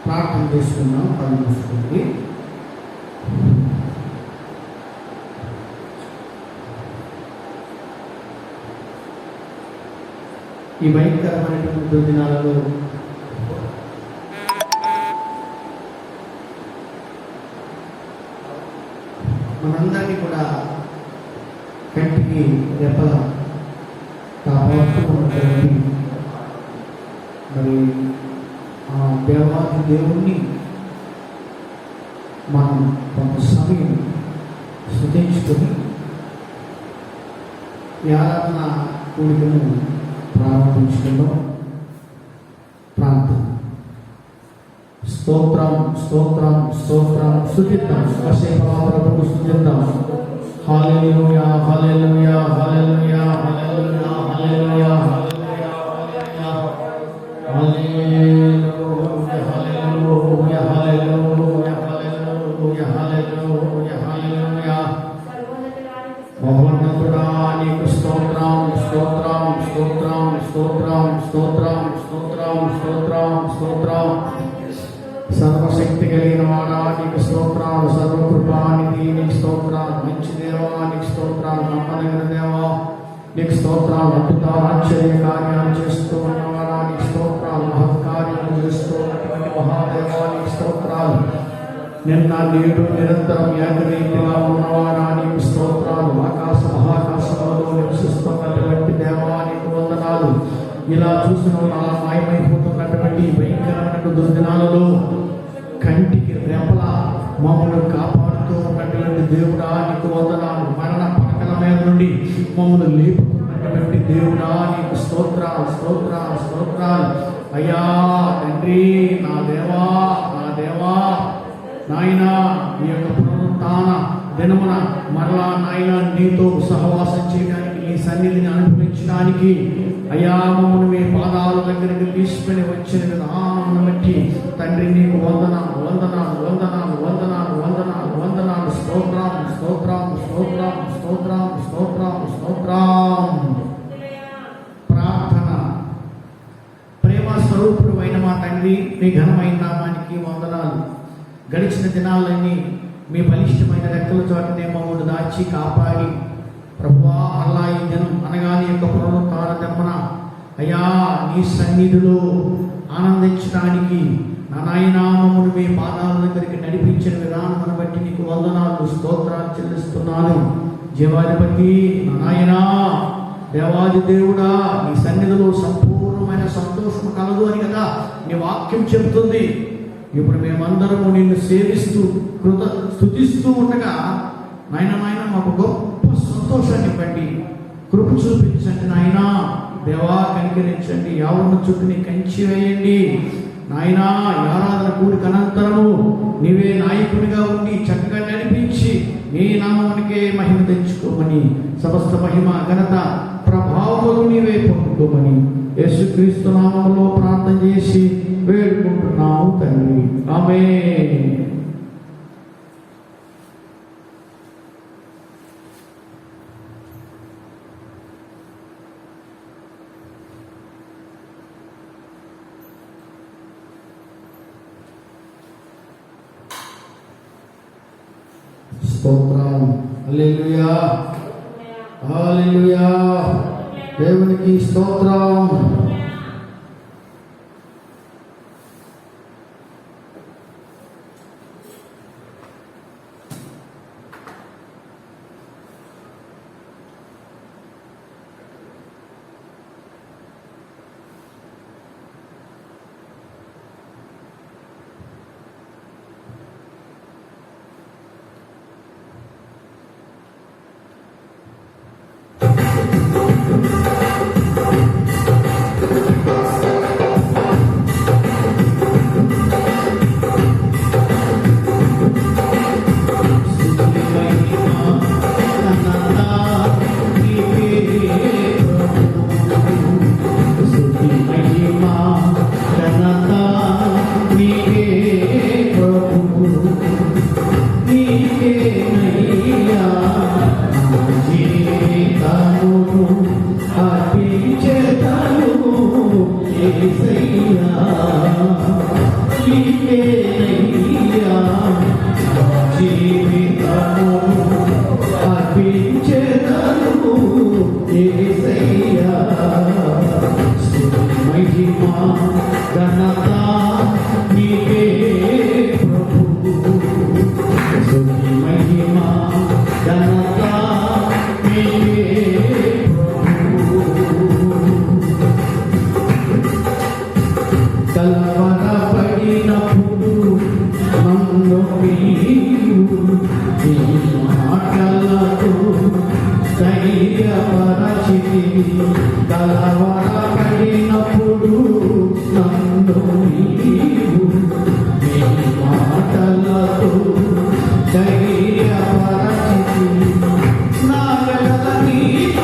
ప్రార్థన చేసుకున్నాం. కళ్ళు మూసుకుంది. ఈ భయంకరమైనటువంటి దుర్దినాలలో మనందరినీ కూడా కంటికి రెప్పల కాపాడుతున్నటువంటి మరి ఆ దేవాది దేవుణ్ణి మనం కొంత సమయం స్తుతించుకొని ఈ ఆరాధన కూడికను ప్రారంభించుకుందాం. ప్రార్థన. స్తోత్రం స్తోత్రం స్తోత్రం స్తుతిద్దాం. కాసేపు ప్రభువును స్తుతిద్దాం. హల్లెలూయా హల్లెలూయా హల్లెలూయా హల్లెలూయా హల్లెలూయా మహోన్నతుడానికి స్తోత్రం స్తోత్రం స్తోత్రం స్తోత్రం స్తోత్రం స్తోత్రం స్తోత్రం స్తోత్రం. సర్వశక్తి కలిగిన వాడానికి స్తోత్రాలు, సర్వకృపానికి నీకు స్తోత్రాలు, మంచి దేవా నీకు స్తోత్రాలు, నమ్మదగిన దేవా నీకు స్తోత్రాలు, అద్భుత ఆశ్చర్య కార్యాలు చేస్తూ ఉన్నవాడా నీకు స్తోత్రాలు, మహత్కార్యాలు చేస్తూ ఉన్నటువంటి మహాదేవా నీకు స్తోత్రాలు, నిన్న నేడు నిరంతరం ఏకరీతిగా ఉన్నవాడా నీకు స్తోత్రాలు, ఆకాశ మహాకాశంలో నివసిస్తున్నటువంటి దేవా నీకు వందనాలు. ఇలా చూసిన అలా మాయమైపోతున్నటువంటి భయంకరమైన దుర్దినాలలో కంటికి రెప్పల మమ్మల్ని కాపాడుతూ ఉన్నటువంటి దేవుడా నీకు వందనాలు. మరణ పక్కల మీద నుండి మమ్మల్ని లేపుతున్నటువంటి దేవుడా నీకు స్తోత్రాలు స్తోత్రాలు స్తోత్రాలు. అయ్యా తండ్రి, నా దేవా నా దేవా నాయనా, ఈ యొక్క పునరుత్థాన దినమున మరలా నాయన నీతో సహవాసం చేయడానికి, నీ సన్నిధిని అనుభవించడానికి అయ్యా మమ్మల్ని మీ పాదాల దగ్గరికి తీసుకుని వచ్చిన విధానం బట్టి తండ్రి నీకు వందనాలు వందనాలు వందనాలు వందనాలు వందనాలు వందనాలు. స్తోత్రం స్తోత్రం స్తోత్రం స్తోత్రం స్తోత్రం స్తోత్రం. ప్రార్థన. ప్రేమ స్వరూపుడు అయిన మా తండ్రి, మీ ఘనమైన నామానికి వందనాలు. గడిచిన దినాలన్నీ మీ బలిష్టమైన రెక్కల చోటనే మమ్మల్ని దాచి కాపాడి ప్రభువా, అల్లా ఈ దినం అనగా నీ యొక్క పునరుత్థాన దినమున అయ్యా నీ సన్నిధిలో ఆనందించడానికి నా నాయనా మమ్మల్ని మీ పాదాల దగ్గరికి నడిపించిన విధానమును బట్టి నీకు వందనాలు స్తోత్రాలు చెల్లిస్తున్నాను. జీవాధిపతి నా నాయనా, దేవాది దేవుడా, నీ సన్నిధిలో సంపూర్ణమైన సంతోషం కలదు అని కదా నీ వాక్యం చెబుతుంది. ఇప్పుడు మేమందరము నిన్ను సేవిస్తూ స్తుతిస్తూ ఉండగా నాయన మాకు గొప్ప సంతోషాన్ని ఇవ్వండి, కృప చూపించండి నాయనా. దేవా కనికరించండి, ఎవరిన చుట్టూని కంచి వేయండి నాయనా. ఆరాధన కూడిక అనంతరము నీవే నాయకునిగా ఉండి చక్కగా నడిపించి నీ నామానికే మహిమ తెచ్చుకోమని, సమస్త మహిమ ఘనత ప్రభావములు నీవే పొందుకోమని యేసుక్రీస్తు నామములో ప్రార్థన చేసి వేడుకుంటున్నాము తండ్రి. ఆమేన్. స్తోత్రం. హల్లెలూయా హల్లెలూయా. దేవునికి స్తోత్రం. అర్పించేతను యేసయ్యా నీకేనయ్యా నా జీవితము అర్పించెదను యేసయ్యా స్తుతి మహిమ ఘనత నీకే ప్రభు స్తుతి మహిమ ఘనత నీకే కలవరపడినప్పుడు నన్ను నీవు నీ మాటలతో ధైర్యపరచితివి కలవరపడినప్పుడు నన్ను నీవు నీ మాటలతో ధైర్యపరచితివి నా ఎడల నీవు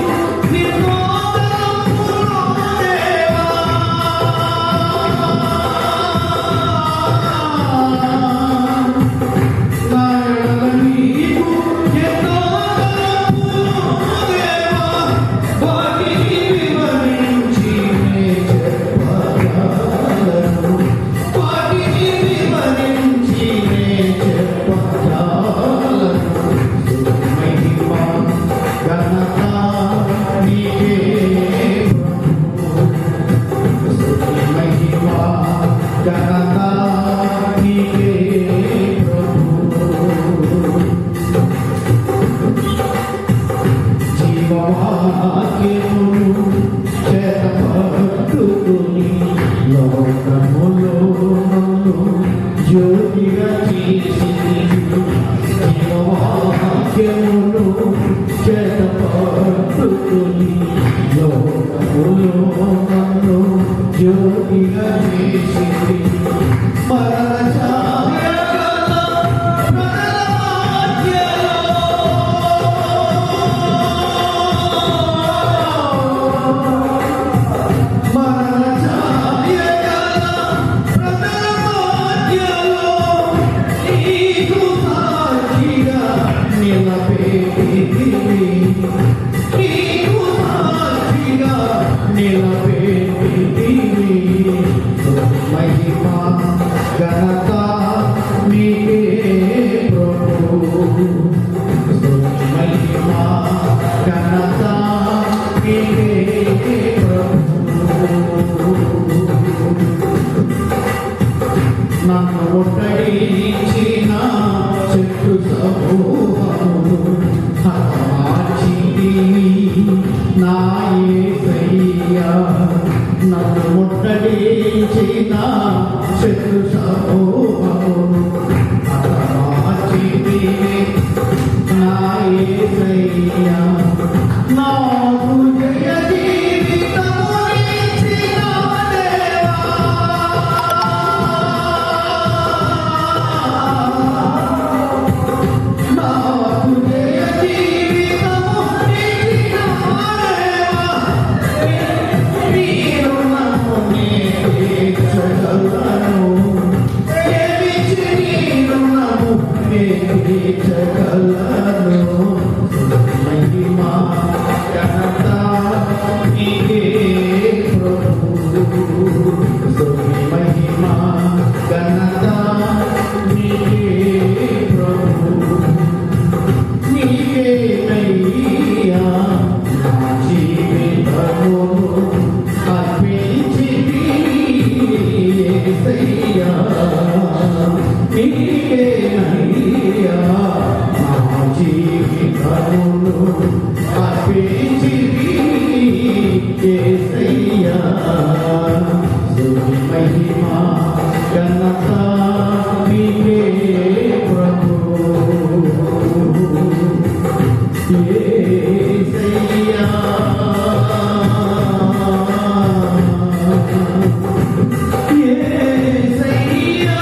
వాక్యమును చేతపట్టుకుని లోకములో నన్ను జ్యోతిగా చేసింది వాక్యమును చేతపట్టుకుని లోకములో నన్ను జ్యోతిగా చేసింది మరణ మహిమా ఘనత నీకే ప్రభు మహిమా ఘనత నీకే ప్రభు నన్ను ఒట్టడించిన చెట్టు సమూహము నా యేసయ్యా నన్ను ముట్టడించిన శత్రు సమూహమును మార్చితివి నా యేసయ్యా నాకు జయ జీవితము ఇచ్చిన దేవా నాకు జయ జీవితము మహిమా ఘనత నీకే ప్రభు మహిమా ఘనత నీకే ప్రభు నీకేనయ్యా నా జీవితము అర్పించితివి యేసయ్యా నీకేనయ్యా నా జీవితమును అర్పించితివి యేసయ్యా స్తుతి మహిమా ఘనత నీకే ప్రభు యేసయ్యా యేసయ్యా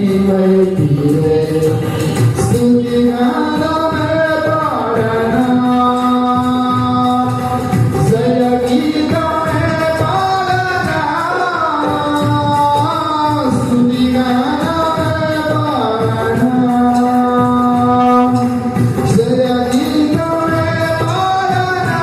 నీవైతివే స్తుతి గానమే పాడనా జయ గీతమే పాడనా స్తుతి గానమే పాడనా జయ గీతమే పాడనా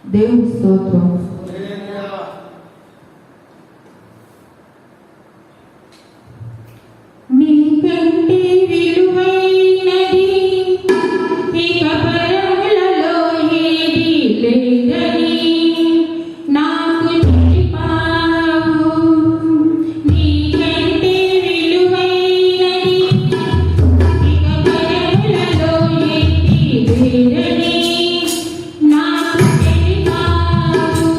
దేవుని స్తోత్రం. నీకంటే విలువైనది ఇక పరములలో ఏది లేదని నాకు చెప్పావు. నీకంటే విలువైనది ఇక పరములలో ఏది లేదని నాకు తెలిపావు.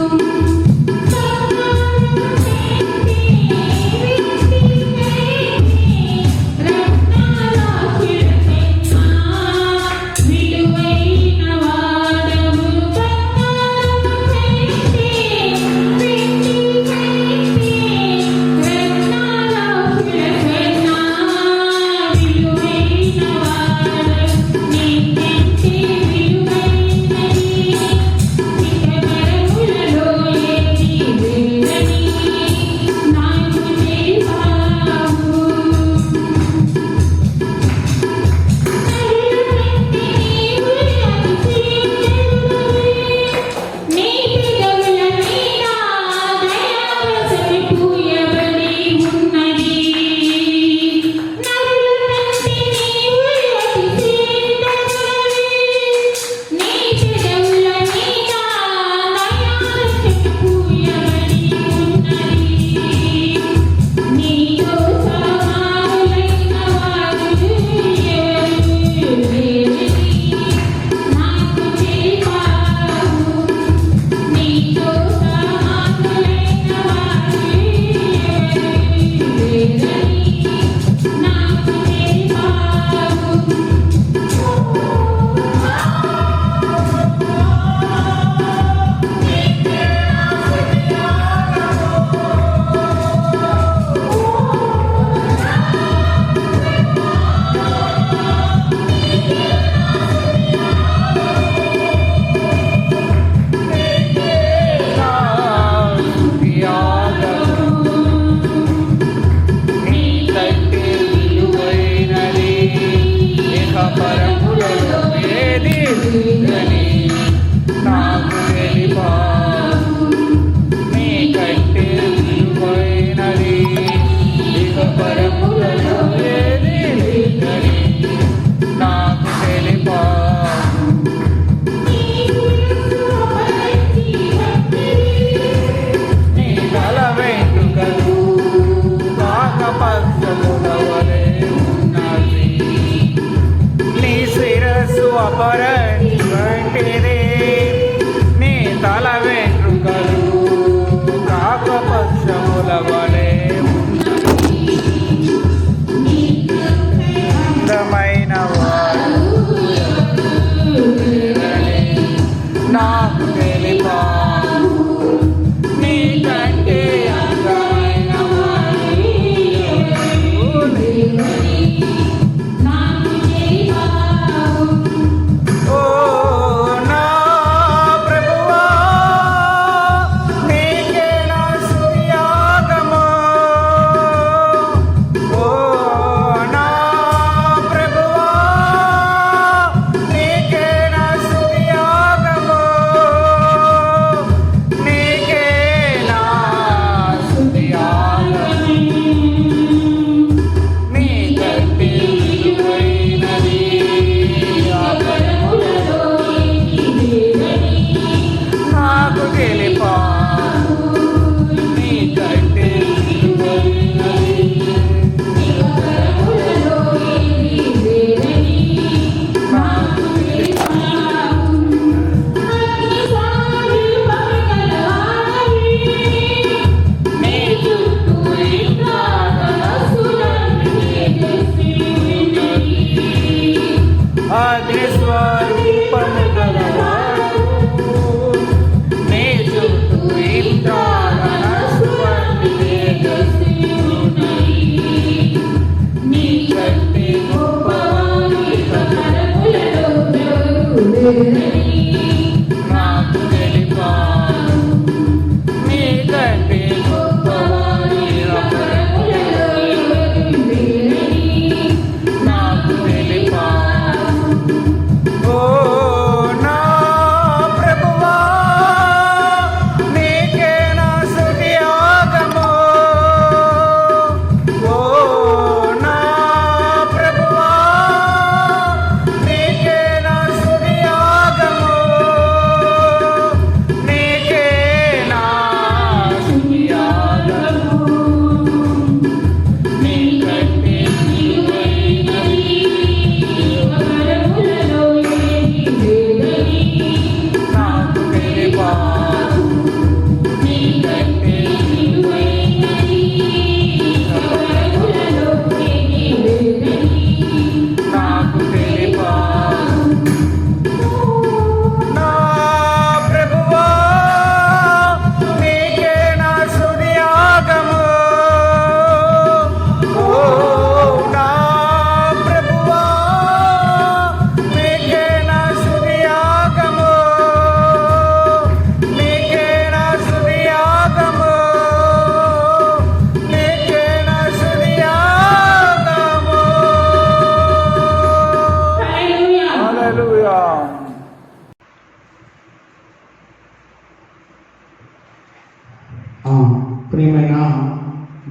ప్రియమైన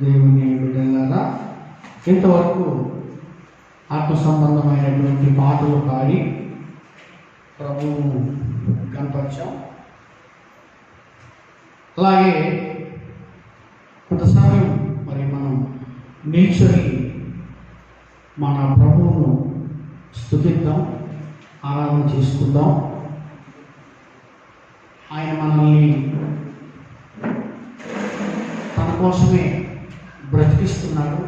దేవుని బిడ్డలారా, ఇంతవరకు ఆత్మ సంబంధమైనటువంటి పాటలు పాడి ప్రభువును కనపరిచాం. అలాగే కొంత సమయం మరి మనం నిల్చొని మన ప్రభువును స్తుతిద్దాం, ఆరాధన చేసుకుందాం. ఆయన మనల్ని తన కోసమే బ్రతికిస్తున్నాడు.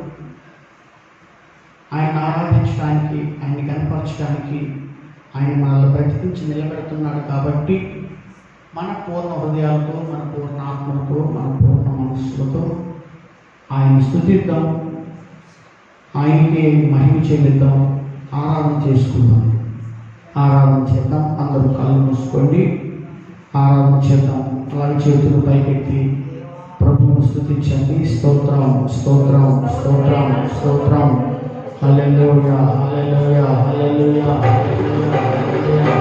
ఆయన ఆరాధించడానికి, ఆయన్ని కనపరచడానికి ఆయన మనల్ని బ్రతికించి నిలబెడుతున్నాడు. కాబట్టి మన పూర్ణ హృదయాలతో, మన పూర్ణ ఆత్మలతో, మన పూర్ణ మనస్సులతో ఆయన స్తుతిద్దాం, ఆయనకి మహిమ చెల్లిద్దాం, ఆరాధన చేసుకుందాం. ఆరాధన చేద్దాం. అందరూ కళ్ళు మూసుకోండి, ఆరాధన చేద్దాం. అలాగే చేతులు పైకెత్తి ప్రభువును స్తుతించండి. స్తోత్రం, స్తోత్రం, స్తోత్రం, స్తోత్రం. హల్లెలూయా, హల్లెలూయా, హల్లెలూయా, హల్లెలూయా, హల్లెలూయా.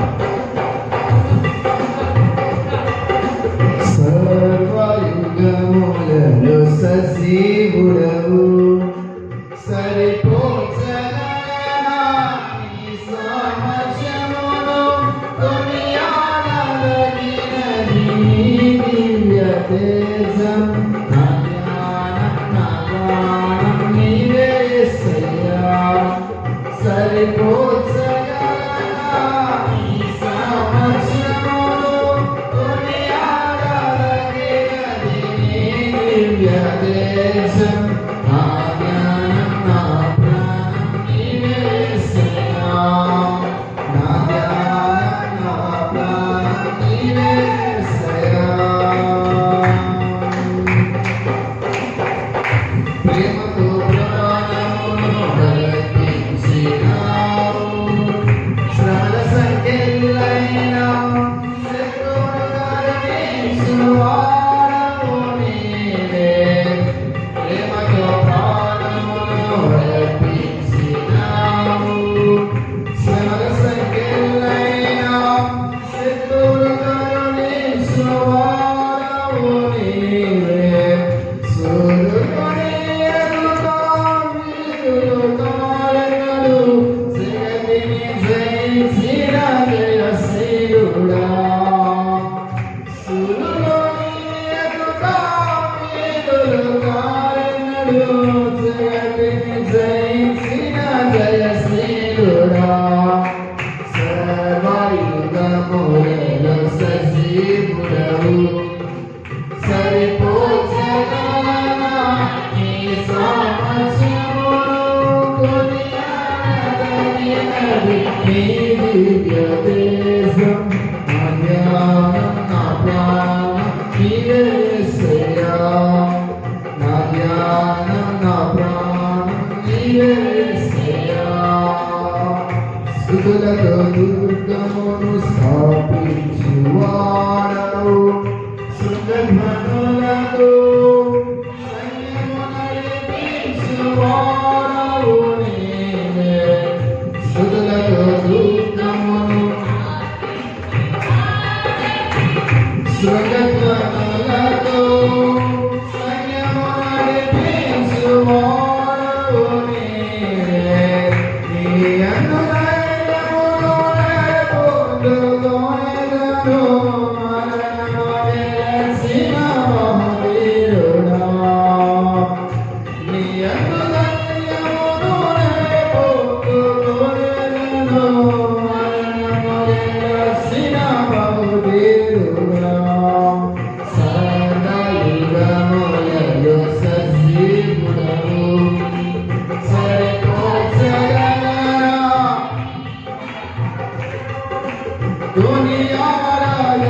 సర్వయుగములలో సజీవుడవు, సరిపోల్చగలనా నీ సామర్థ్యమును, కొనియాడదగినది నీ దివ్య తేజం. నా జ్ఞానం, నా ప్రాణం నీవే యేసయ్యా, సరిపోల్చగలనా నీ సామర్థ్యమును, కొనియాడదగినది నీ దివ్య తేజం. నా జ్ఞానం, నా ప్రాణం నీవే యేసయ్యా, నా జ్ఞానం, నా ప్రాణం నీవే యేసయ్యా. ప్రేమతో ప్రాణమును బ్రతికించినావు, శ్రమల సంకెళ్ళైన శత్రువును కరుణించువాడవు నీవే. ప్రేమతో ప్రాణమును బ్రతికించినావు, శ్రమల సంకెళ్ళైన శత్రువును కరుణించువాడవు నీవే. సూర్యుని ఎదుట వీరులు తారకలు, జగతిని జయించిన జయశీలుడా. సూర్యుని ఎదుట వీరులు తారకలు, జగతిని జయించిన జయశీలుడా. సర్వయుగములలో సజీవుడవు, సరిపోల్చగలనా నీ సామర్థ్యమును, కొనియాడదగినది నీ దివ్య తేజం. నా జ్ఞానం, నా ప్రాణం నీవే యేసయ్యా, నా జ్ఞానం, నా ప్రాణం నీవే యేసయ్యా. స్తుతులతో దుర్గమును స్థాపించువాడవు, శృంగధ్వనులతో సైన్యము నడిపించువాడవు నీవే. స్తుతులతో దుర్గమును శృంగధ్వనులతో సైన్యము నడిపించువాడవు నీవే. నీ యందు ధైర్యమును పొందుకొనెదను, మరణము గెలిచిన మహవీరుడా. నీ యందు ధైర్యమును పొందుకొనెదను, మరణము గెలిచిన మహవీరుడా. సర్వయుగములలో సజీవుడవు, సరిపోల్చగలనా కొనియాడదగినది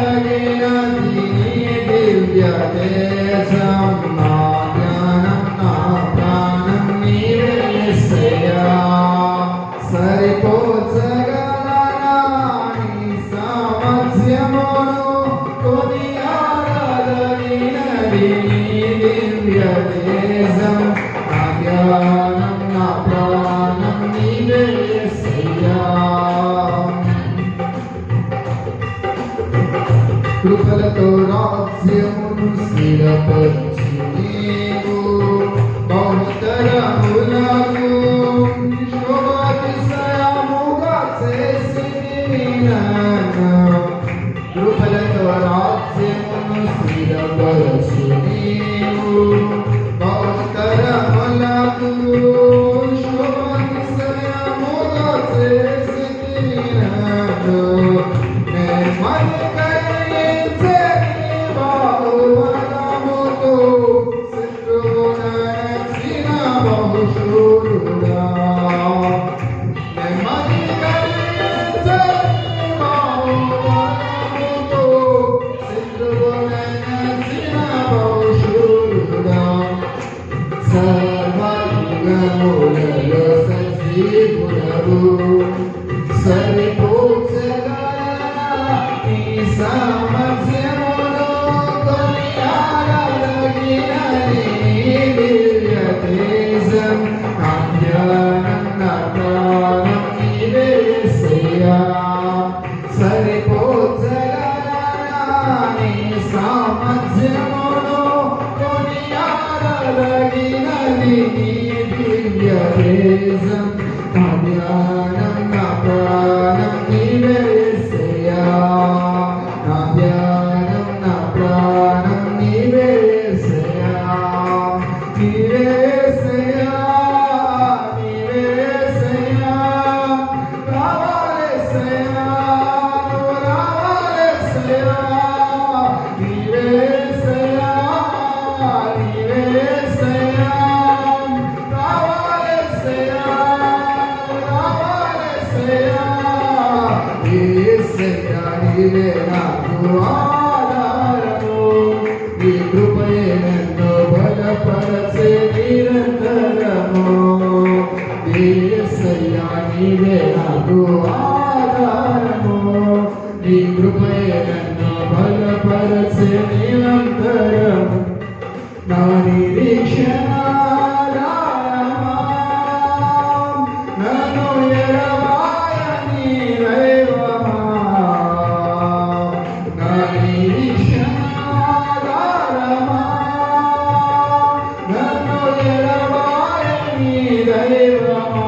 నీ దివ్య తేజం. నా జ్ఞానం, నా ప్రాణం నీవే యేసయ్యా, సరిపోల్చగలనా నీ సామర్థ్యమును, కొనియాడదగినది నీ దివ్య తేజం. నా జ్ఞానం, నా ప్రాణం నీవే యేసయ్యా. కృపలతో రాజ్యమును స్థిరపరచు ప్రభు సరిపోచగలనా నీ సామర్థ్యమును కొనియాడదగినది దివ్య తేజం నా ధ్యానం నా ప్రాణం నీవే యేసయ్యా సరిపోచగలనా నీ సామర్థ్యమును కొనియాడదగినది నీ దివ్య తేజం నా ధ్యానం నా ప్రాణం నీవే యేసయ్యా నా ధ్యానం నా ప్రాణం నీవే యేసయ్యా నీవే యేసయ్యా నీవే యేసయ్యా రావాలేసయ్యా నువ్వు రావాలేసయ్యా నీవే యేసయ్యా నీవే యేసయ్యా రావాలేసయ్యా రావాలేసయ్యా యేసయ్యా నీవే నాకు ఆధారము నీ కృపయే నన్ను బలపరచే నిరంతరము యేసయ్యా నీవే నాకు ఆధారము నీ కృపయే నన్ను బలపరచే నిరంతరము నా నిరీక్షణ నన్ను ఎడబాయని దైవమా నా నిరీక్షణ నన్ను ఎడబాయని దైవమా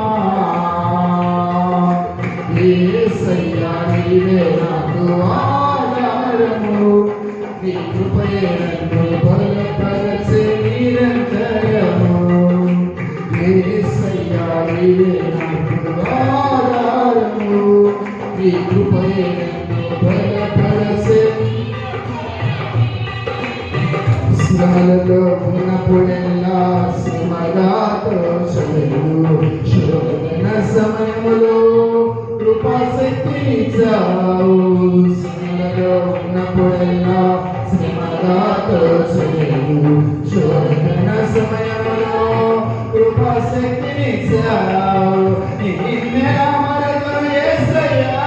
యేసయ్యా నీవే నాకు ఆధారము నీ కృపయే నన్ను బలపరచే నిరంతరము యేసయ్యా నీవే నాకు ఆధారము నీ కృపయే నన్ను బలపరచే శ్రమలలో ఉన్నప్పుడెల్లా శ్రమగాతో చదువు శోధన సమయములో కృపాశక్తి ఇచ్చావు శ్రమలలో ఉన్నప్పుడెల్లా శ్రమగాతో చదువు శోధన సమయములో కృపాశక్తిని ఇచ్చావు నిన్నే అమరగను యేసయ్యా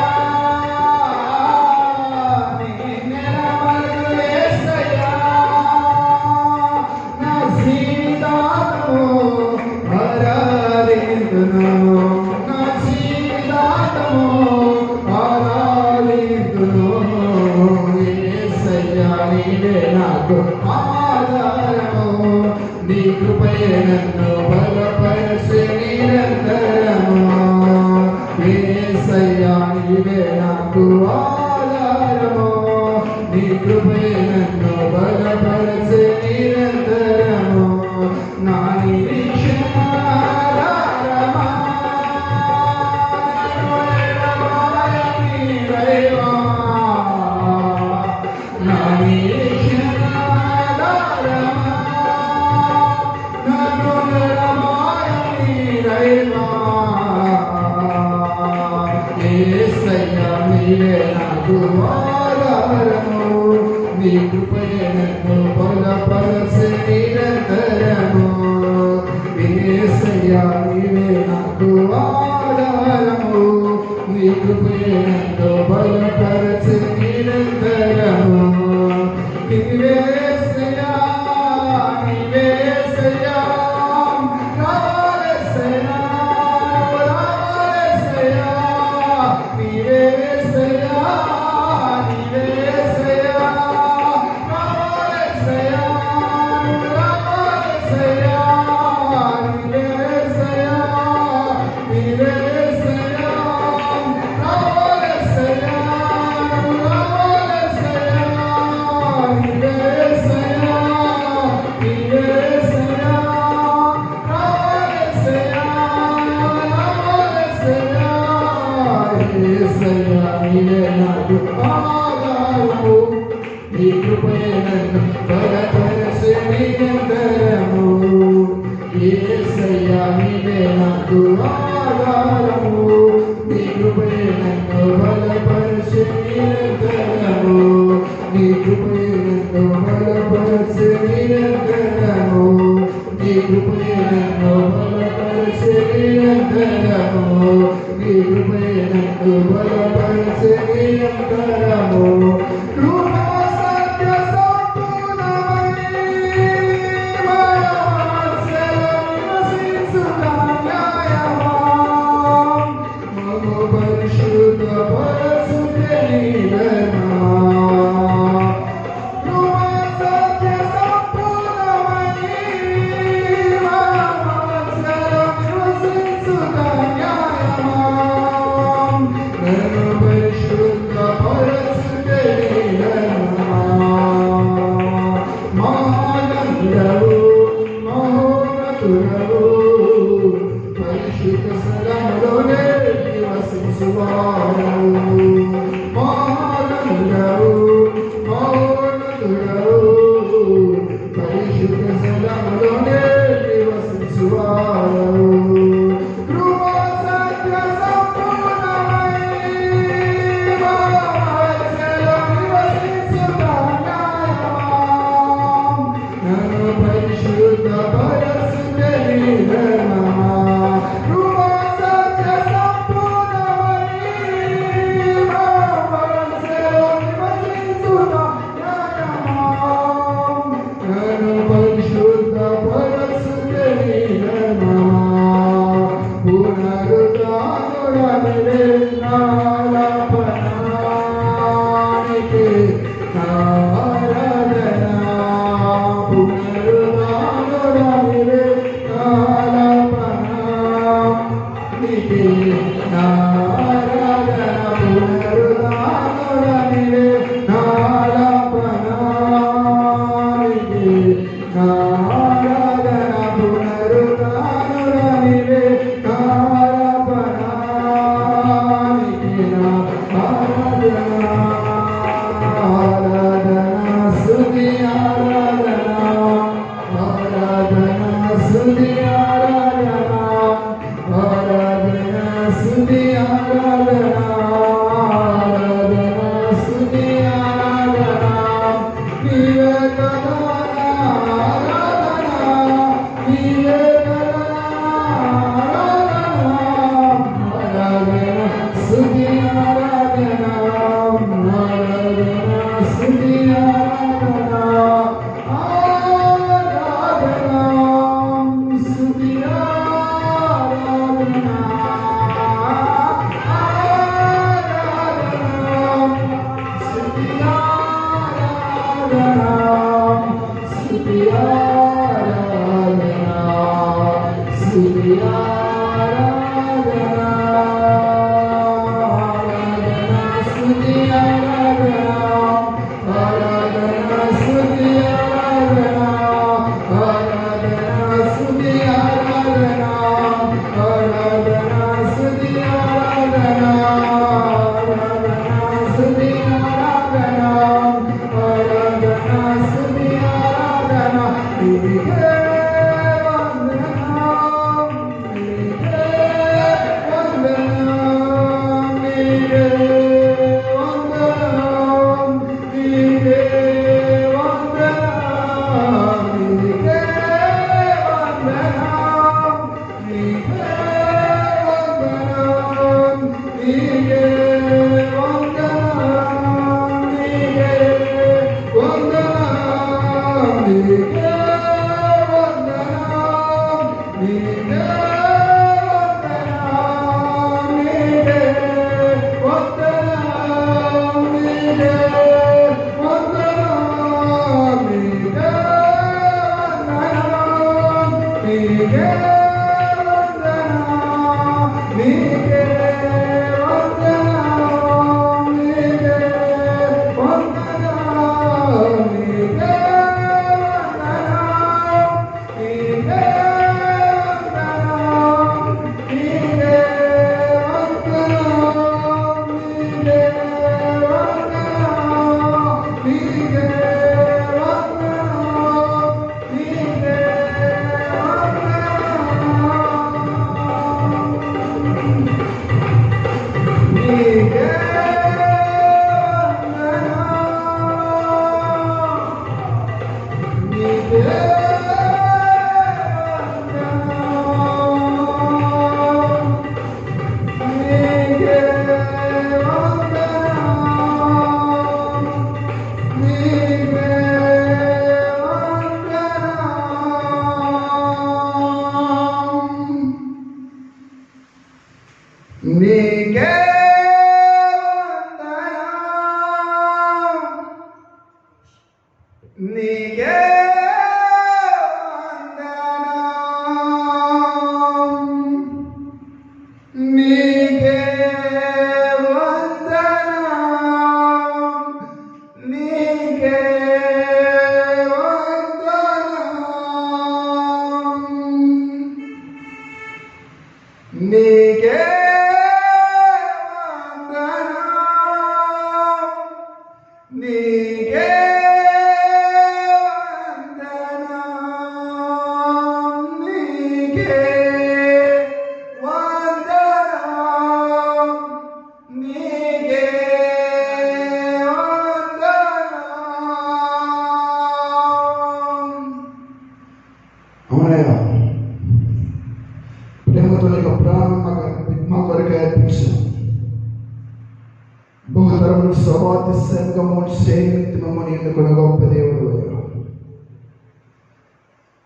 నిన్నే అమరగను యేసయ్యా నా జీవితాను ఆరాధింతును నా జీవితాను ఆరాధింతును యేసయ్యా నీవే నాకు ఆధారము నీ కృపయే నన్ను బలపరచే నిరంతరము యేసయ్యా నీవే నాకు ఆధారము నీ కృపయే నన్ను బలపరచే నిరంతరము నా నిరీక్షణ ఆధారమా నా నిరీక్షణ ఆధారమా నన్ను ఎడబాయని దైవమా యేసయ్యా నీవే నాకు ఆధారము నీ కృపయే నన్ను బలపరచే నిరంతరము యేసయ్యా నీవే నాకు ఆధారము నీ కృపయే నన్ను బలపరచే నిరంతరము నీవే యేసయ్యా నీవే యేసయ్యా రావాలేసయ్యా రావాలేసయ్యా నీవే యేసయ్యా నీవే యేసయ్యా రావాలేసయ్యా రావాలేసయ్యా నీవే యేసయ్యా నీవే యేసయ్యా రావాలేసయ్యా నీవే నాకు ఆధారము నీ కృపయే నన్ను బలపరచే నిరంతరము యేసయ్యా నీవే నాకు ఆధారము నీ కృపయే నన్ను బలపరచే నిరంతరము నీ కృపయే నన్ను బలపరచే నిరంతరము నీ కృపయే నన్ను బలపరచే నిరంతరము మహోన్నతుడవు పరిశుద్ధ స్థలములోనే నివసించువాడవు మహాగణుడవు మహోన్నతుడవు పరిశుద్ధ స్థలములోనే నివసించువాడవు కృపా సత్య సంపూర్ణమై మహోన్నతుడవు నివసించువాడవు నన్ను పరిశుద్ధ పరచుటని ధర్మమా కృపా సత్య సంపూర్ణమై మహోన్నతుడవు నివసించువాడవు నన్ను పరిశుద్ధ పరచుటని ధర్మమా పునరుద్ధానుడనివే నాలపనానికి ఆరాధన పునరుద్ధానుడనివే నాలపనానికి ఆరాధన పునరుద్ధానుడనివే నాలపనానికి ఆరాధన పునరుద్ధానుడనివే నాలపనానికి ఆరాధన స్తుతి ఆరాధన ఆరాధన స్తుతి ఆరాధన ఆరాధన స్తుతి ఆరాధన ఆరాధన స్తుతి ఆరాధన నీవే కదా ఆరాధన నీవే కదా ఆరాధన స్తుతి ఆరాధన ఆరాధన స్తుతి ఆరాధన ఆరాధన స్తుతి ఆరాధన స్తుతి ఆరాధన స్తుతి ఆరాధన స్తుతి ఆరాధన ఆరాధన స్తుతి ఆరాధన ఆరాధన స్తుతి ఆరాధన ఆరాధన స్తుతి ఆరాధన ఆరాధన స్తుతి ఆరాధన ఆరాధన స్తుతి ఆరాధన నీకే వందనం నీకే వందనం నీకే వందనం నీకే వందనం నీకే వందనం నీకే వందనం నీకే వందనం నీకే వందనం నీకే వందనం నీకే నీకే వందనం, నీకే వందనం, నీకే వందనం, నీకే వందనం. అవునయ్యా, ప్రేమతో నీకు ప్రాణం మా కొరకు అర్పించాం. బహుతరములు స్వభాతి సంగము సేమిత్వము ఎన్నుకున్న గొప్ప దేవుడు.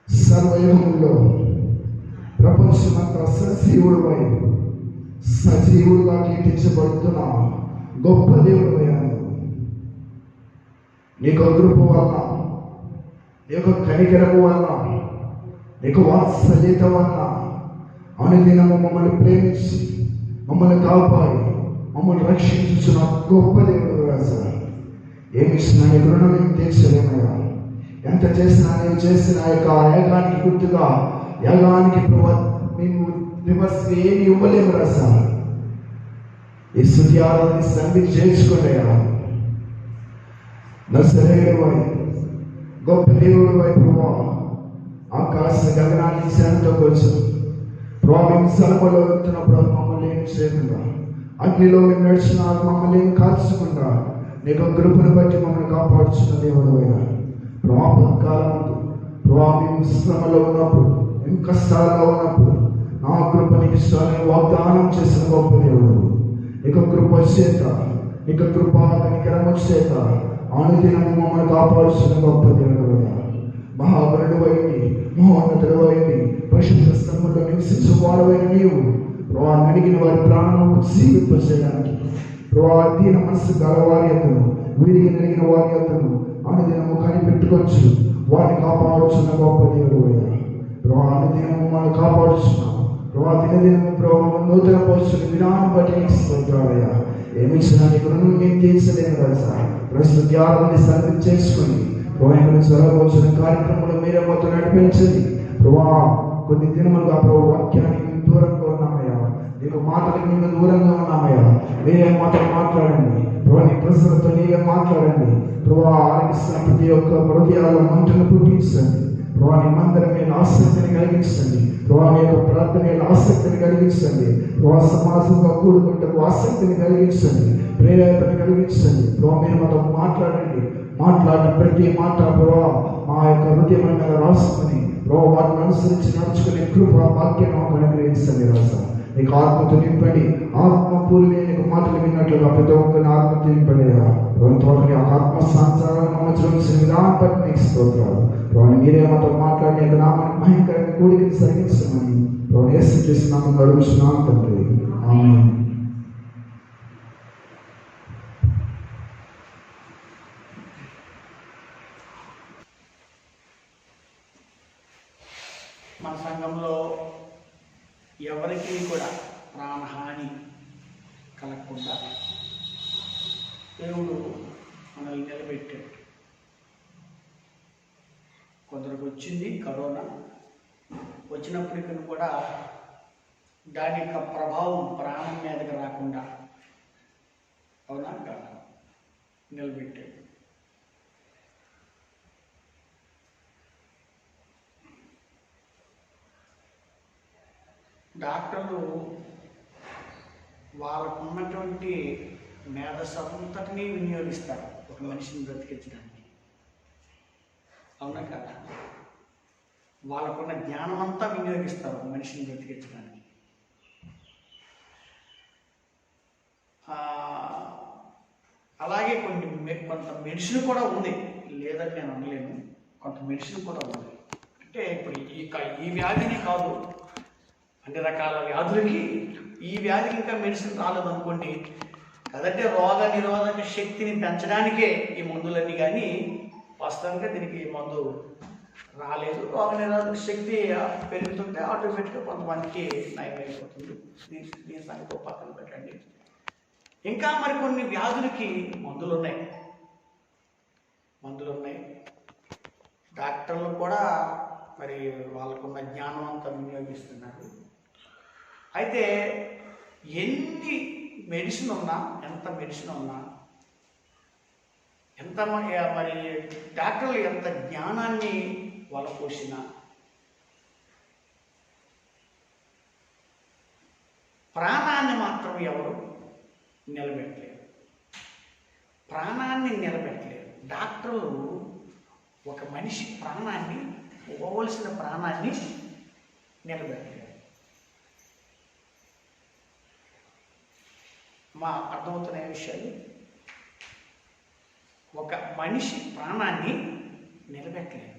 సర్వయుగములో ప్రపంచమంతా సజీవుడుగా కీర్తించబడుతున్న గొప్ప దేవుడు అయ్యాను. నీకు కృప వల్ల, నీ యొక్క కనికరము వల్ల, నీకు వాత్సల్యత వల్ల అనుదినము మమ్మల్ని ప్రేమించి మమ్మల్ని కాపాడి మమ్మల్ని రక్షించున్న గొప్ప దేవుడు రాజా. ఏమి ఇచ్చినా నీ రుణం ఏమి తీర్చలేమయ్యా. ఎంత చేసినా నేను చేసిన యొక్క యాగానికి గుర్తుగా యాగానికి మేము రివర్స్ ఏమి ఇవ్వలేము రాజా. ఈ స్తుతి ఆరాధన సన్నిధి చేర్చుకోలేయా. నజరేయుడవై గొప్ప దేవుడు వైపు ఆకాశ గగనాన్ని శాంతో కోసం మేము సలమలో వెళ్తున్నప్పుడు మమ్మల్ని ఏం చేయకుండా, అగ్నిలో మేము నడిచిన మమ్మల్ని ఏం కాల్చకుండా నీకు కృపను బట్టి మమ్మల్ని కాపాడుచున్న దేవుడు అయినా కాలం మేము శ్రమలో ఉన్నప్పుడు, మేము కష్టాల్లో ఉన్నప్పుడు నా కృప నీకు ఇష్టాన్ని వాగ్దానం చేసిన గొప్ప దేవుడు. నీకు కృప చేత, నీకు కృప కనికరము చేత అనుదినము మమ్మల్ని కాపాడుచున్న గొప్ప దేవుడు అయినా మహాబలుడు అయింది, మహోన్నతుడు అయింది, పరిశుద్ధ స్థలంలో నివసించువాడవైన నీవు ప్రభావం అడిగిన వారి ప్రాణము జీవింపచేయడానికి దీన మనసు గలవారి యొక్కను వీరికి నలిగిన వారి యొక్కను అనుదినము కనిపెట్టుకోవచ్చు వారిని కాపాడుచున్న గొప్ప దేవుడు అయ్యా. అనుదినము మనం కాపాడుచున్నాం దినదినము నూతన పోషణ విధానం బట్టి స్తోత్రాలయ్యా. ఏమి ఇచ్చినా నీకు రుణం మేము తీర్చలేము కదా సార్. ప్రస్తుత ధ్యానాన్ని సన్నిధి చేసుకుని జరగవచ్చిన కార్యక్రమంలో మీరే మొత్తం నడిపించండి ప్రభా. కొన్ని దినములుగా ప్రభు వాక్యానికి మేము దూరంగా ఉన్నామయ్యా, నీకు మాటలకు మేము దూరంగా ఉన్నామయ్యా. మీరే మాటలు మాట్లాడండి ప్రభా, నీ ప్రజలతో నీవే మాట్లాడండి ప్రభా. ఆలకిస్తున్న ప్రతి ఒక్క హృదయాల్లో మంటను పుట్టించండి ప్రభా. నీ మందిరం మీద ఆసక్తిని కలిగించండి ప్రభా. నీ యొక్క ప్రార్థన ఆసక్తిని కలిగించండి ప్రభా. సమాజంగా కూడుకుంటూ ఆసక్తిని కలిగించండి, ప్రేరేపణ కలిగించండి ప్రభా. మీరు మాతో మాట్లాడండి, మాట్లాడిన ప్రతి మాట ప్రభా మా యొక్క హృదయం మీద రాసుకుని ప్రభా వాటిని అనుసరించి నడుచుకునే కృప వాక్యం అనుగ్రహించండి రాజా. నీకు ఆత్మతో నింపండి, ఆత్మపూర్వే నీకు మాటలు విన్నట్లుగా ప్రతి ఒక్కరిని ఆత్మతో నింపండి. ఆత్మ సంచారాన్ని సంవత్సరం విధానం బట్టి నీకు స్తోత్రాలు ప్రభాని. మీరే మాతో మాట్లాడి నామానికి భయంకరంగా కూడికి సరిగించమని ప్రభు యేసు క్రీస్తు నామములో అడుగుచున్నాం తండ్రి, ఆమేన్. మన సంఘంలో ఎవరికి కూడా ప్రాణహాని కలగకుండా దేవుడు మనల్ని నిలబెట్టాడు. కొందరికి వచ్చింది కరోనా, వచ్చినప్పటికీ కూడా దాని యొక్క ప్రభావం ప్రాణం మీదకి రాకుండా అవునా నిలబెట్టాడు. డాక్టర్లు వాళ్ళకున్నటువంటి మేధస్సంతటినీ వినియోగిస్తారు ఒక మనిషిని బ్రతికించడానికి, అవునా కదా? వాళ్ళకున్న జ్ఞానం అంతా వినియోగిస్తారు ఒక మనిషిని బ్రతికించడానికి. అలాగే కొంత మెడిసిన్ కూడా ఉంది, లేదని నేను అనలేను. కొంత మెడిసిన్ కూడా ఉంది. అంటే ఇప్పుడు ఈ వ్యాధిని కాదు, అన్ని రకాల వ్యాధులకి ఈ వ్యాధికి ఇంకా మెడిసిన్ రాలేదనుకోండి, కదంటే రోగ నిరోధక శక్తిని పెంచడానికే ఈ మందులన్నీ, కానీ వాస్తవంగా దీనికి మందు రాలేదు. రోగ నిరోధక శక్తి పెరుగుతుంటే ఆటోమేటిక్గా కొంతమందికి నయం అయిపోతుంది. దీని సంగతి పక్కన పెట్టండి. ఇంకా మరికొన్ని వ్యాధులకి మందులు ఉన్నాయి. డాక్టర్లు కూడా మరి వాళ్ళకున్న జ్ఞానం అంతా వినియోగిస్తున్నారు. అయితే ఎన్ని మెడిసిన్ ఉన్నా, ఎంత మెడిసిన్ ఉన్నా, ఎంత మరి డాక్టర్లు ఎంత జ్ఞానాన్ని వలపోసినా ప్రాణాన్ని మాత్రం ఎవరు నిలబెట్టలేరు. ప్రాణాన్ని నిలబెట్టలేరు. డాక్టర్లు ఒక మనిషి ప్రాణాన్ని, పోవలసిన ప్రాణాన్ని నిలబెట్టలేరు. మా అర్థమవుతున్న విషయాలు, ఒక మనిషి ప్రాణాన్ని నిలబెట్టలేరు.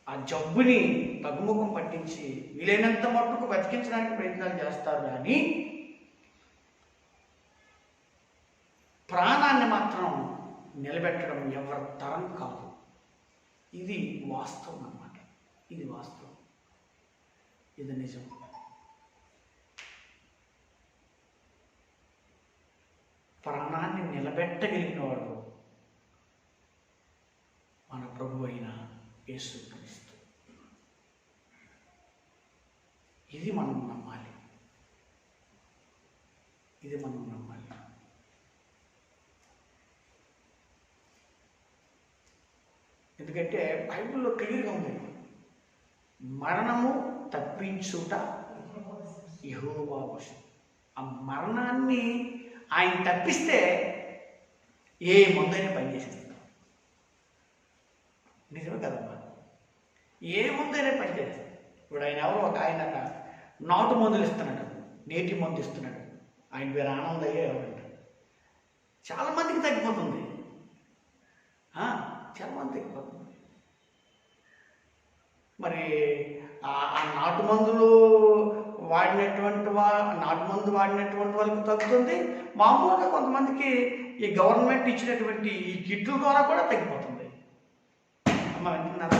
ఆ జబ్బుని తగ్గుముఖం పట్టించి వీలైనంత మట్టుకు బతికించడానికి ప్రయత్నాలు చేస్తారు, కానీ ప్రాణాన్ని మాత్రం నిలబెట్టడం ఎవరి తరం కాదు. ఇది వాస్తవం అన్నమాట. ఇది వాస్తవం, ఇది నిజం. ప్రాణాన్ని నిలబెట్టగలిగిన వాడు మన ప్రభు అయిన యేసుక్రీస్తు. ఇది మనం నమ్మాలి. ఇది మనం నమ్మాలి. ఎందుకంటే బైబిల్లో క్లియర్గా ఉంది, మరణము తప్పించుట యెహోవా వశం. ఆ మరణాన్ని ఆయన తప్పిస్తే ఏ మందైనా పనిచేసేస్తాడు. నిజమే కదమ్మా, ఏ మందైనా పనిచేస్తాడు. ఇప్పుడు ఆయన ఎవరో ఒక ఆయన నాటు మందులు ఇస్తున్నాడు, నేటి మందు ఇస్తున్నాడు. ఆయన పేరు ఆనందయ్య ఎవరంట. చాలామందికి తగ్గిపోతుంది, చాలామంది తగ్గిపోతుంది. మరి ఆ నాటు మందులు వాడినటువంటి వాళ్ళకి తగ్గుతుంది. మామూలుగా కొంతమందికి ఈ గవర్నమెంట్ ఇచ్చినటువంటి ఈ కిట్ల ద్వారా కూడా తగ్గిపోతుంది. అమ్మ వింటున్నారా?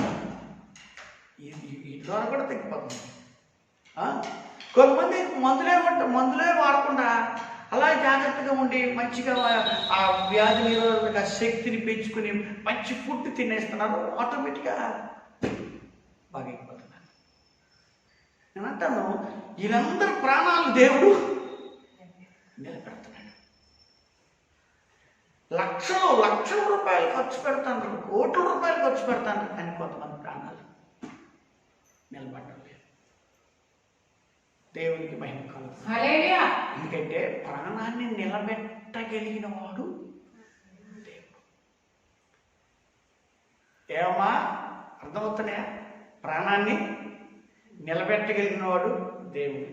ఈ ద్వారా కూడా తగ్గిపోతుంది. కొంతమంది మందులే వాడకుండా అలా జాగ్రత్తగా ఉండి మంచిగా ఆ వ్యాధి నిరోధక శక్తిని పెంచుకుని మంచి ఫుడ్ తినేస్తున్నారు, ఆటోమేటిక్గా బాగా అయిపోతున్నారు. నేను అంటాను, వీళ్ళందరి ప్రాణాలు దేవుడు నిలబెడుతున్నాడు. లక్షల రూపాయలు ఖర్చు పెడతాను, కోట్ల రూపాయలు ఖర్చు పెడతాను, కానీ కొంతమంది ప్రాణాలు నిలబడడం లేదు. దేవునికి మహిమ కలుగుతుంది. ఎందుకంటే ప్రాణాన్ని నిలబెట్టగలిగిన వాడు దేవుడు. ఏమమ్మా అర్థమవుతున్నాయా? ప్రాణాన్ని నిలబెట్టగలిగిన వాడు దేవుడు.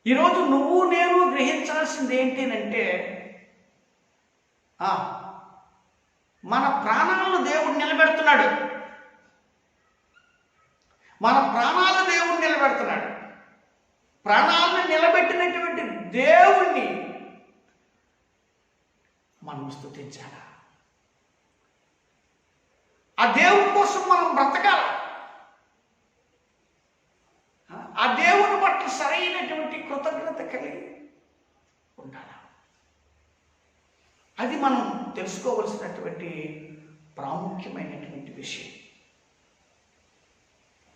ఈరోజు నువ్వు నేను గ్రహించాల్సింది ఏంటంటే, మన ప్రాణాలను దేవుడు నిలబెడుతున్నాడు. మన ప్రాణాలను దేవుడు నిలబెడుతున్నాడు. ప్రాణాలను నిలబెట్టినటువంటి దేవుణ్ణి మనం స్తుతించాలి. ఆ దేవుని కోసం మనం బ్రతకాలి. ఆ దేవుని పట్ల సరైనటువంటి కృతజ్ఞత కలిగి ఉండాలి. అది మనం తెలుసుకోవలసినటువంటి ప్రాముఖ్యమైనటువంటి విషయం.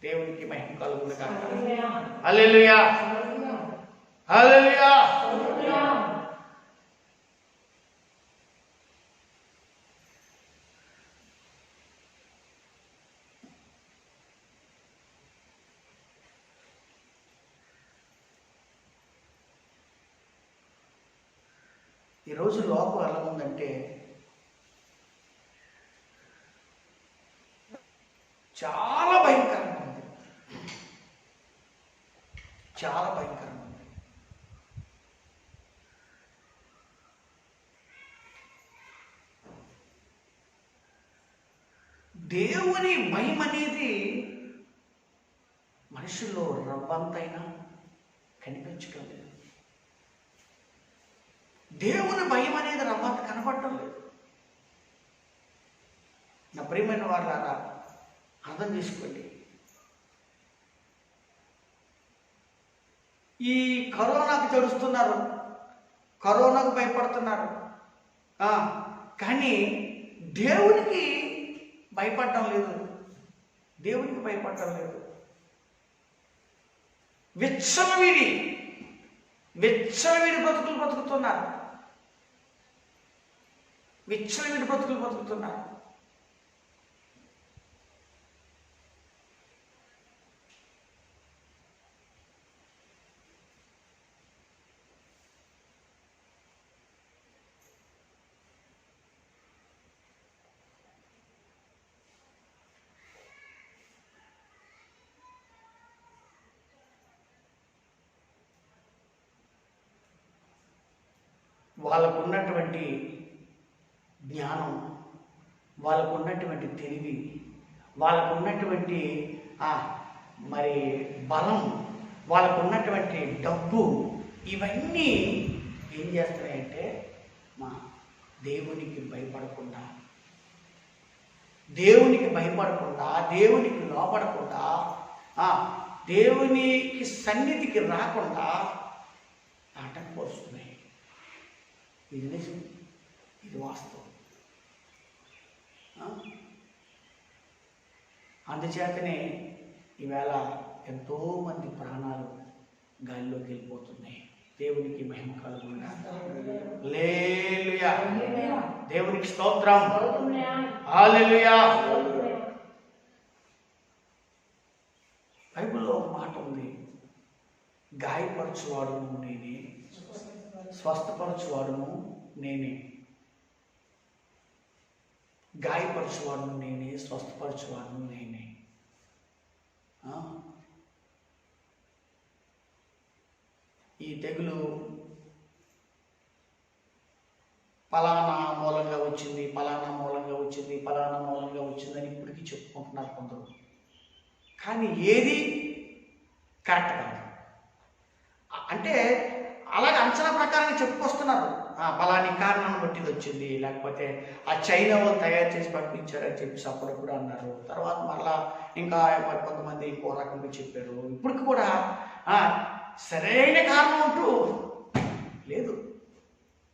దేవునికి మహిమ కలుగును గాక. హల్లెలూయా, హల్లెలూయా. ఈరోజు లోకం ఎలా ఉందంటే, చాలా భయంకరంగా ఉంది. చాలా భయంకరంగా ఉంది. దేవుని భయం అనేది మనుషుల్లో రవ్వంతైనా కనిపించడం లేదు. దేవుని భయం అనేది రవ్వంత కనపడటం లేదు. నా ప్రియమైన వారులారా, అర్థం చేసుకోండి. ఈ కరోనాకు జడుస్తున్నారు, కరోనాకు భయపడుతున్నారు, కానీ దేవునికి భయపడటం లేదు. దేవునికి భయపడటం లేదు. విచ్చలవిడి బతుకులు బతుకుతున్నారు. విచ్చలవిడి బతుకులు బతుకుతున్నారు. వాళ్ళకు ఉన్నటువంటి జ్ఞానం, వాళ్ళకు ఉన్నటువంటి తెలివి, వాళ్ళకు ఉన్నటువంటి మరి బలం, వాళ్ళకు ఉన్నటువంటి డబ్బు, ఇవన్నీ ఏం చేస్తున్నాయంటే మా దేవునికి భయపడకుండా, దేవునికి లోపడకుండా, దేవునికి సన్నిధికి రాకుండా ఆటంకపరుస్తున్నాయి. ఇది నిజం, ఇది వాస్తవం. అందుచేతనే ఈవేళ ఎంతోమంది ప్రాణాలు గాలిలోకి వెళ్ళిపోతున్నాయి. దేవునికి మహిమ కలుగును. హల్లెలూయా. దేవునికి స్తోత్రం. హల్లెలూయా. బైబిల్లో ఒక మాట ఉంది, గాయపరచువాడును నేనే, స్వస్థపరచువాడును నేనే. గాయపరచువాడును నేనే, స్వస్థపరచువాడును నేనే. ఈ తెగులు పలానా మూలంగా వచ్చింది, పలానా మూలంగా వచ్చింది, పలానా మూలంగా వచ్చిందని ఇప్పటికీ చెప్పుకుంటున్నారు కొందరు. కానీ ఏది కరెక్ట్ కాదు. అంటే అలాగే అంచనా ప్రకారంగా చెప్పుకొస్తున్నారు. పలాని కారణాన్ని బట్టి ఇది వచ్చింది, లేకపోతే ఆ చైనా వాళ్ళు తయారు చేసి పంపించారని చెప్పేసి అప్పుడప్పుడు అన్నారు. తర్వాత మళ్ళా ఇంకా కొంతమంది ఇంకో రకంగా చెప్పారు. ఇప్పటికి కూడా సరైన కారణం అంటూ లేదు,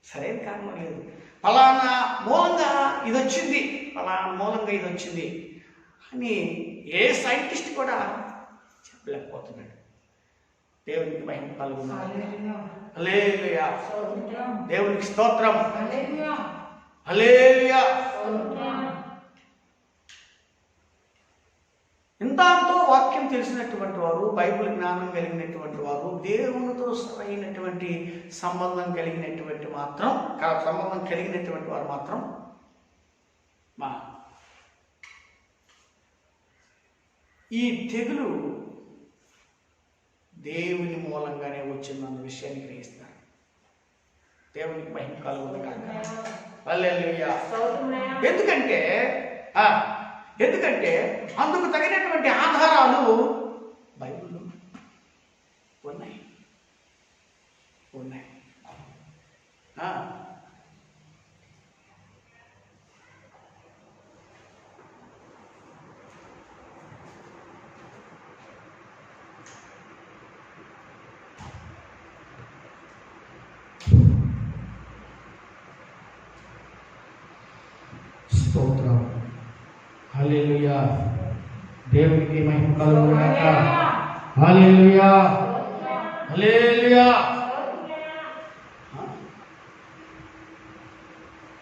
సరైన కారణం లేదు. పలానా మూలంగా ఇది వచ్చింది, పలానా మూలంగా ఇది వచ్చింది అని ఏ సైంటిస్ట్ కూడా చెప్పలేకపోతున్నాడు. దేవునికి మహిమ కలుగును. హల్లెలూయా. దేవునికి స్తోత్రం. హల్లెలూయా. ఇంతతో వాక్యం తెలిసినటువంటి వారు, బైబిల్ జ్ఞానం కలిగినటువంటి వారు, దేవునితో సరైనటువంటి సంబంధం కలిగినటువంటి వారు మాత్రం ఈ తెగులు దేవుని మూలంగానే వచ్చిందన్న విషయాన్ని గ్రహిస్తారు. దేవునికి మహిమ కలుగును గాక. హల్లెలూయా. ఎందుకంటే అందుకు తగినటువంటి ఆధారాలు బైబిల్లో ఉన్నాయి. స్తోత్రం. హల్లెలూయా. దేవునికి మహిమ కలుగును గాక. హల్లెలూయా. హల్లెలూయా.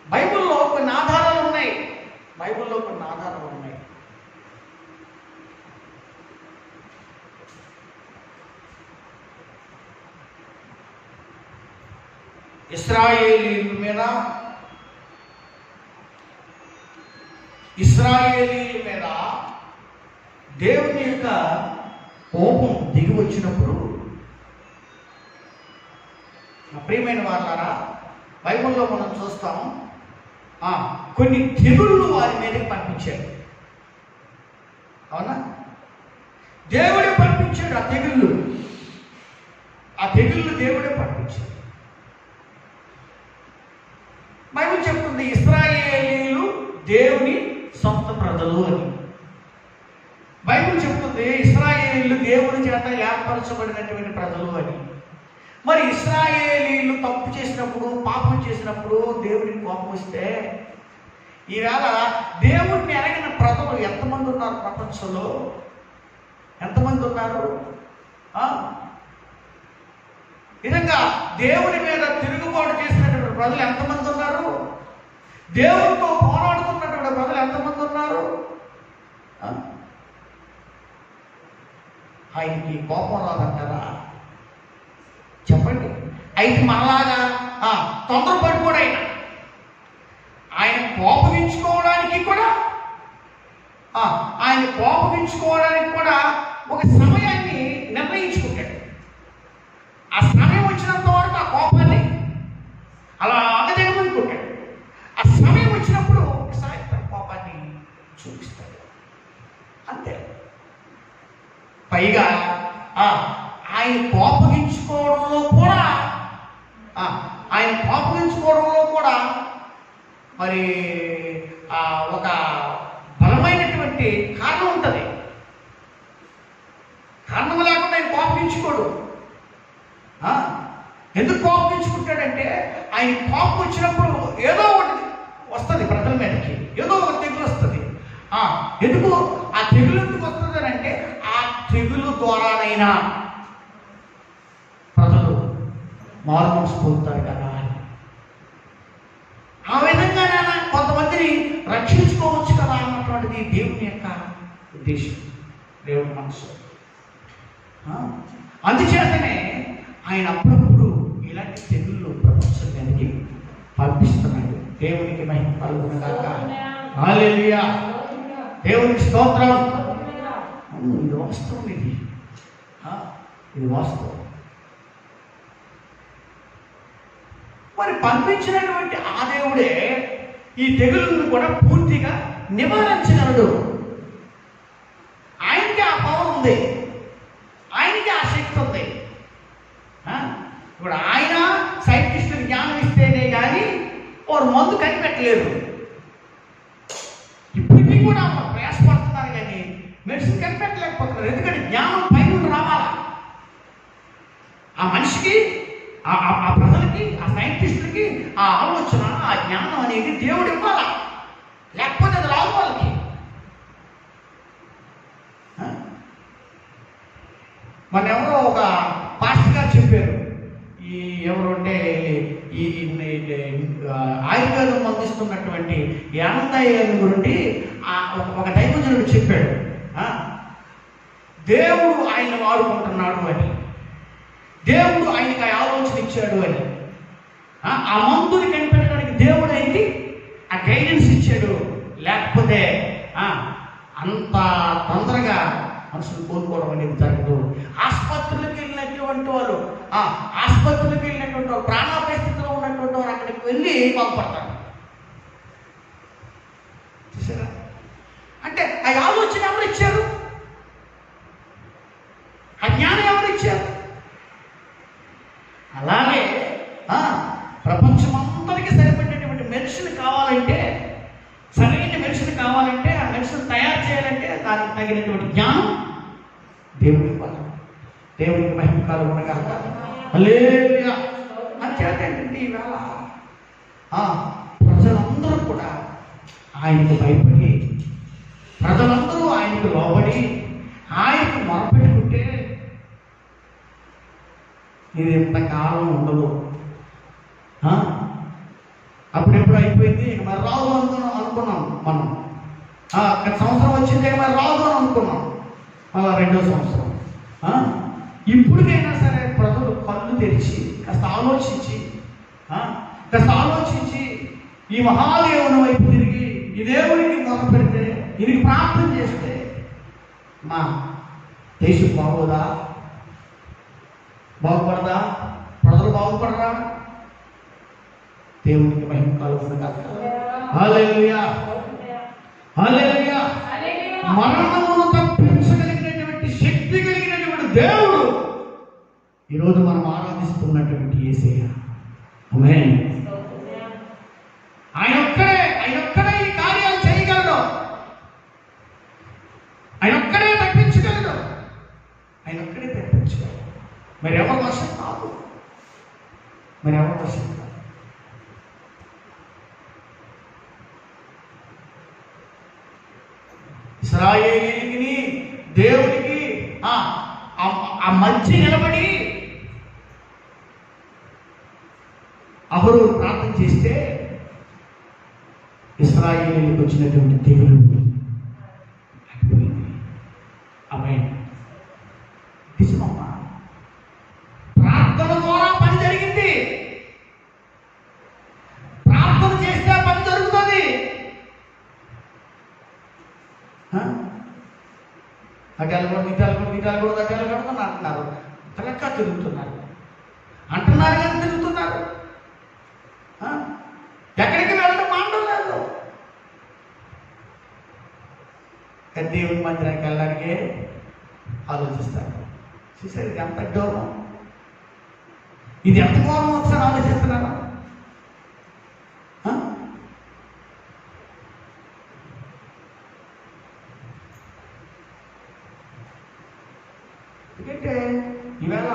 బైబిల్లో కొన్ని ఆధారాలు ఉన్నాయి. ఇశ్రాయేలీయుల మీద దేవుని యొక్క కోపం దిగి వచ్చినప్పుడు, ప్రియమైన వారులారా, బైబిల్లో మనం చూస్తాం కొన్ని తెగుళ్ళు వారి మీదకి పంపించాడు. అవునా? దేవుడే పంపించాడు ఆ తెగుళ్ళు దేవుడే పంపించాడు. బైబిల్ చెప్తుంది ఇశ్రాయేలీయులు దేవుని సొంత ప్రజలు అని. బైబిల్ చెప్తుంది ఇశ్రాయేలీయులు దేవుని చేత ఏర్పరచబడినటువంటి ప్రజలు అని. మరి ఇశ్రాయేలీయులు తప్పు చేసినప్పుడు, పాపం చేసినప్పుడు దేవుడికి కోపం వస్తే, ఈవేళ దేవుడిని ఎరగిన ప్రజలు ఎంతమంది ఉన్నారు ప్రపంచంలో? ఎంతమంది ఉన్నారు? నిజంగా దేవుని మీద తిరుగుబాటు చేసినటువంటి ప్రజలు ఎంతమంది ఉన్నారు? దేవుడితో పోరాడుతున్నటువంటి ప్రజలు ఎంతమంది ఉన్నారు? ఆయనకి కోపం రాదంటారా? చెప్పండి. అయితే మనలాగా తొందరపడిపోడు ఆయన కోపగించుకోవడానికి కూడా ఒక సమయాన్ని నిర్ణయించుకుంటాడు. ఆ సమయం వచ్చినంత వరకు ఆ కోపాన్ని అలా అగదగమనుకుంటాడు. ఆ సమయం వచ్చినప్పుడు ఒకసారి తన కోపాన్ని చూపిస్తాడు, అంతే. పైగా ఆయన కోపగించుకోవడంలో కూడా మరి ఒక బలమైనటువంటి కారణం ఉంటుంది. కారణం లేకుండా ఆయన కోపగించుకోడు. ఎందుకు కోపగించుకుంటాడంటే ఆయన కోపం వచ్చినప్పుడు ఏదో ఒకటి వస్తుంది ప్రజల మీదకి, ఏదో ఒక తెగులు వస్తుంది. ఎందుకు ఆ తెగులు ఎందుకు వస్తుంది అంటే ఆ తెగులు ద్వారానైనా ప్రజలు మారుమనసు పొందుతారు కదా. ఆ విధంగా కొంతమందిని రక్షించుకోవచ్చు కదా అన్నటువంటిది దేవుని యొక్క ఉద్దేశం, దేవుని మనసు. అందుచేతనే ఆయన అప్పుడప్పుడు ఇలాంటి తెగుళ్ళు ప్రపంచం మీదకి పంపిస్తున్నాడు. దేవునికి మహిమ కలుగును గాక. హల్లెలూయా, దేవునికి స్తోత్రం. ఇది వాస్తవం, ఇది వాస్తవం. మరి పంపించినటువంటి ఆ దేవుడే ఈ తెగులను కూడా పూర్తిగా నివారించగలడు. ఆయనకి ఆ పవర్ ఉంది, ఆయనకి ఆ శక్తి ఉంది. ఇప్పుడు ఆయన సైంటిస్టులకు జ్ఞానం ఇస్తేనే కానీ వారు మందు కనిపెట్టలేరు. ఇప్పటికీ కూడా ప్రయాసపడుతున్నారు కానీ మెడిసిన్ కనిపెట్టలేకపోతున్నారు. ఎందుకంటే జ్ఞానం పైన రావాలా ఆ మనిషికి, ఆ ప్రజలకి, ఆ సైంటిస్టులకి ఆ ఆలోచన, ఆ జ్ఞానం అనేది దేవుడు ఇవ్వాలా, లేకపోతే అది రాదు వాళ్ళకి. మన ఎవరో ఒక పాస్టర్ గారు చెప్పారు, ఈ ఎవరు అంటే ఈ ఆయుర్వేదం అందిస్తున్నటువంటి ఆనందయ్య గారి గురించి ఒక దైవజనుడు చెప్పాడు, దేవుడు ఆయన వాడుకుంటున్నాడు అని, దేవుడు ఆయనకి ఆ ఆలోచన ఇచ్చాడు అని. ఆ మందుని కనిపెట్టడానికి దేవుడు ఆయనకి ఆ గైడెన్స్ ఇచ్చాడు. లేకపోతే అంత తొందరగా మనుషులు కోలుకోవడం అనేది జరగదు. ఆసుపత్రులకు వెళ్ళినటువంటి వాళ్ళు ప్రాణాపాయ స్థితిలో ఉన్నటువంటి వారు అక్కడికి వెళ్ళి బాగుపడతారు. చూసారా? అంటే ఆ ఆలోచన ఎవరు ఇచ్చారు? ఆ జ్ఞానం ఎవరు ఇచ్చారు? అలాగే ప్రపంచమంతటికి సరిపడేటువంటి మెడిసిన్ కావాలంటే, సరైన మెడిసిన్ కావాలంటే, ఆ మెడిసిన్ తయారు చేయాలంటే దానికి తగినటువంటి జ్ఞానం దేవుడికి ఇవ్వాలి. దేవుడికి మహిమ కలుగును గాక. హల్లెలూయా. అంచేతండి ఈవేళ ప్రజలందరూ కూడా ఆయనకు భయపడి, ప్రజలందరూ ఆయనకు లోబడి, ఆయనకు మొరపెట్టుకుంటే ఇది ఇంతకాలం ఉండదు. అప్పుడెప్పుడు అయిపోయింది, ఇక మరి రాదు అనుకున్నాం మనం. గత సంవత్సరం వచ్చింది, మరి రాదు అని అనుకున్నాం. అలా 2వ సంవత్సరం. ఇప్పటికైనా సరే ప్రజలు కళ్ళు తెరిచి కాస్త ఆలోచించి ఈ మహాదేవుని వైపు తిరిగి ఈ దేవునికి మొదలు పెడితే, దీనికి ప్రార్థన చేస్తే మా దేశం బాగుపడదా? ప్రజలు బాగుపడరా? దేవునికి మహిమ కలుగును గాక. హల్లెలూయా, హల్లెలూయా. మరణమును తప్పించగలిగినటువంటి శక్తి కలిగినటువంటి దేవుడు ఈరోజు మనం ఆరాధిస్తున్నటువంటి యేసయ్య. ఆమేన్. ఆయన ఒక్కడే ఈ కార్యాలు చేయగలడు. ఆయన ఒక్కడే తప్పించగలడు. మరి ఎవరి వర్షం కాదు. ఇశ్రాయేలీయునికి దేవునికి ఆ మధ్య నిలబడి చేస్తే ఇశ్రాయేలుకు వచ్చినటువంటి తెగులు ఆమె నిజమమ్మా. ప్రార్థన ద్వారా పని జరిగింది. ప్రార్థన చేస్తే పని జరుగుతుంది. అటాలు కూడా ఇటాలు కూడా ఇటాలు కూడా అటాలు కూడా అంటున్నారు. తలక్క తిరుగుతున్నారు అంటున్నారు కానీ తిరుగుతున్నారు. ఎక్కడికి వెళ్ళడం మానడం లేదు. దేవుని మందిరానికి వెళ్ళడానికే ఆలోచిస్తారు. చూసారు ఇది ఎంత గౌరవం, ఇది ఎంత గౌరవం ఒకసారి ఆలోచిస్తున్నారు. ఎందుకంటే ఈవేళ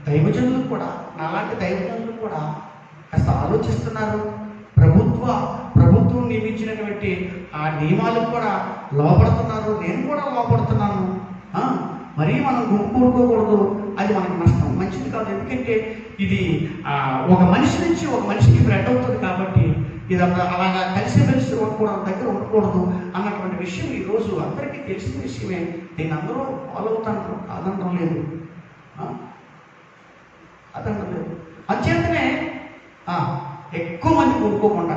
దైవజనులు కూడా, నాలాంటి దైవజనులు కూడా కాస్త ఆలోచిస్తున్నారు. ప్రభుత్వం నియమించినటువంటి ఆ నియమాలకు కూడా లోపడుతున్నారు. నేను కూడా లోపడుతున్నాను. మరీ మనం గుంపుకూడదు, అది మనకు నష్టం, మంచిది కాదు. ఎందుకంటే ఇది ఒక మనిషి నుంచి ఒక మనిషికి స్ప్రెడ్ అవుతుంది కాబట్టి ఇది అలాగా కలిసిమెలిసి ఉండకూడదు, దగ్గర ఉండకూడదు అన్నటువంటి విషయం ఈరోజు అందరికీ తెలిసిన విషయమే. దీన్ని అందరూ ఫాలో అవుతాను, కాదనడం లేదు, అదనడం లేదు. అంచేతనే ఎక్కువ మంది కొనుక్కోకుండా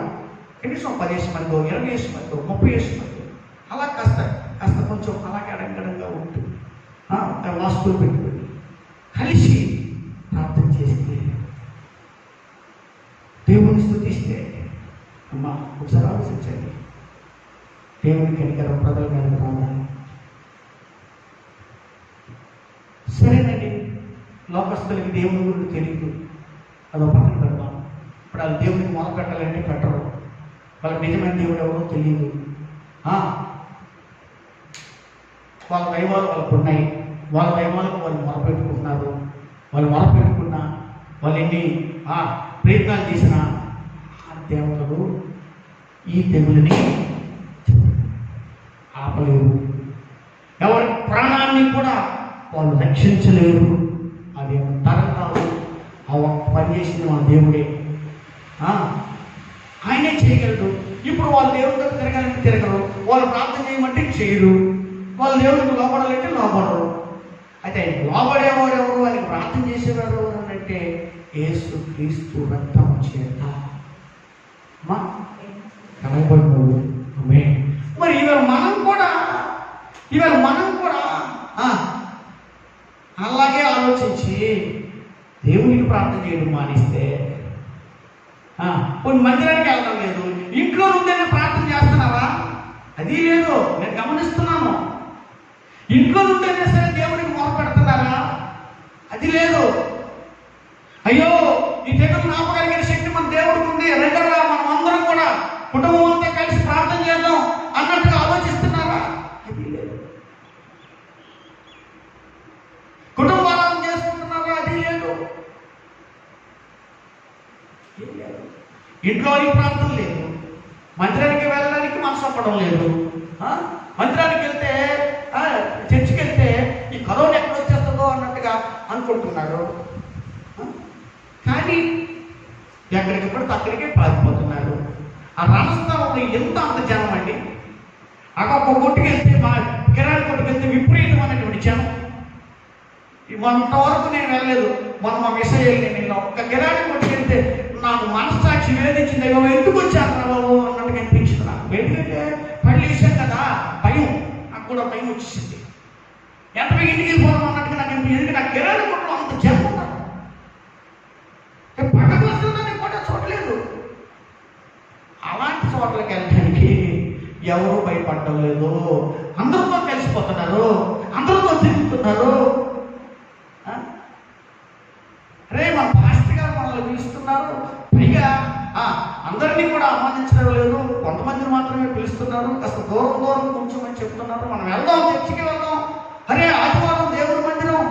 కనీసం 10 మందో 20 మందో 30 మందో అలా కాస్త కొంచెం అలాగే అడంగడంగా ఉంటుంది. వాస్తులు పెట్టుకుని కలిసి ప్రార్థన చేస్తే, దేవుని స్తుతిస్తే, అమ్మా ఒకసారి ఆలోచించండి. దేవుని కనికరం ప్రజల మీద రావాలి. సరేనండి, లోకస్తులకి దేవుని గురించి తెలియదు, అదో పక్కన పెడదాం. ఇప్పుడు వాళ్ళు దేవునికి మొదలు పెట్టాలంటే పెట్టరు. వాళ్ళకి నిజమైన దేవుడు ఎవరో తెలియదు. వాళ్ళ దైవాలు వాళ్ళకు ఉన్నాయి. వాళ్ళ దైవాలకు వాళ్ళు మొరపెట్టుకుంటున్నారు. వాళ్ళు మొరపెట్టుకున్నా, వాళ్ళు ఎన్ని ప్రయత్నాలు చేసినా ఆ దేవతలు ఈ తెగులని ఆపలేరు. ఎవరి ప్రాణాన్ని కూడా వాళ్ళు రక్షించలేరు. అది తరం కాదు. ఆ ఒక్క పని చేసింది మన దేవుడే. ఆయనే చేయగలడు. ఇప్పుడు వాళ్ళు దేవుడి దగ్గర తిరగాలంటే తిరగరు, వాళ్ళు ప్రార్థన చేయమంటే చేయరు, వాళ్ళు దేవుడికి లోపడాలంటే లోపడరు. అయితే లోపడేవాడు ఎవరు, ఆయన ప్రార్థన చేసేవాడు ఎవరు అంటే యేసు క్రీస్తు రక్తం చేత కనబడినోడు. మరి ఇవాళ మనం కూడా అలాగే ఆలోచించి దేవునికి ప్రార్థన చేయడం మానేస్తే, కొన్ని మందిరానికి వెళ్ళడం లేదు, ఇంట్లో ఉంటేనే ప్రార్థన చేస్తున్నావా? అది లేదు, నేను గమనిస్తున్నాను. ఇంట్లో ఉంటేనే సరే దేవుడికి మొరపెడుతున్నారా? అది లేదు. అయ్యో ఈ తెగులు ఆపగలిగిన శక్తి మన దేవుడికి ఉంది, రెండరా మనం అందరం కూడా కుటుంబం అంతా కలిసి ప్రార్థన చేద్దాం అన్నట్టుగా ఆలోచిస్తున్నారా? అది లేదు. కుటుంబాలను చేసుకుంటున్నారా? అది లేదు. ఇంట్లోని ప్రార్థన లేదు, మందిరానికి వెళ్ళడానికి మనసు అవ్వడం లేదు. మందిరానికి వెళ్తే, చర్చికి వెళ్తే ఈ కరోనా ఎక్కడ వచ్చేస్తుందో అన్నట్టుగా అనుకుంటున్నారు. కానీ ఎక్కడికి పడితే అక్కడికే పారిపోతున్నారు. ఆ రణస్థలంలో ఎంత అంత జనం అండి. అక్కడ కొట్టుకు వెళ్తే, మా కిరాణి కొట్టుకు వెళ్తే విపరీతమైనటువంటి జనం. అంతవరకు నేను వెళ్ళలేదు. మనం మా విషయాలు నేను ఒక్క కిరాణి కొట్టుకు వెళ్తే నాకు మనస్సాక్షి వేధించింది. ఎందుకు వచ్చారు బాబు అన్నట్టుగా అనిపించింది నాకు. ఎందుకంటే పళ్ళు వేసాం కదా, భయం, నాకు కూడా భయం వచ్చేసింది. ఎంత ఇంటికి వెళ్ళిపోవడం అన్నట్టుగా నాకు అనిపించింది. నాకు కిరాణి కొట్టులో అంత జనం ఉన్నారు. పక్కకు వస్తుందని కూడా చూడలేదు. అలాంటి చోట్లకి వెళ్ళడానికి ఎవరు భయపడడం లేదు. అందరితో కలిసిపోతున్నారు, అందరితో తిరుగుతున్నారు. రే మన పాస్టర్ గారు మనల్ని పిలుస్తున్నారు, పైగా అందరినీ కూడా ఆహ్వానించడం లేదు, కొంతమందిని మాత్రమే పిలుస్తున్నారు. కాస్త దూరం కొంచెం అని చెప్తున్నారు. మనం వెళ్దాం, చర్చికి వెళ్దాం. అరే ఆదివారం దేవుడి మందిరం,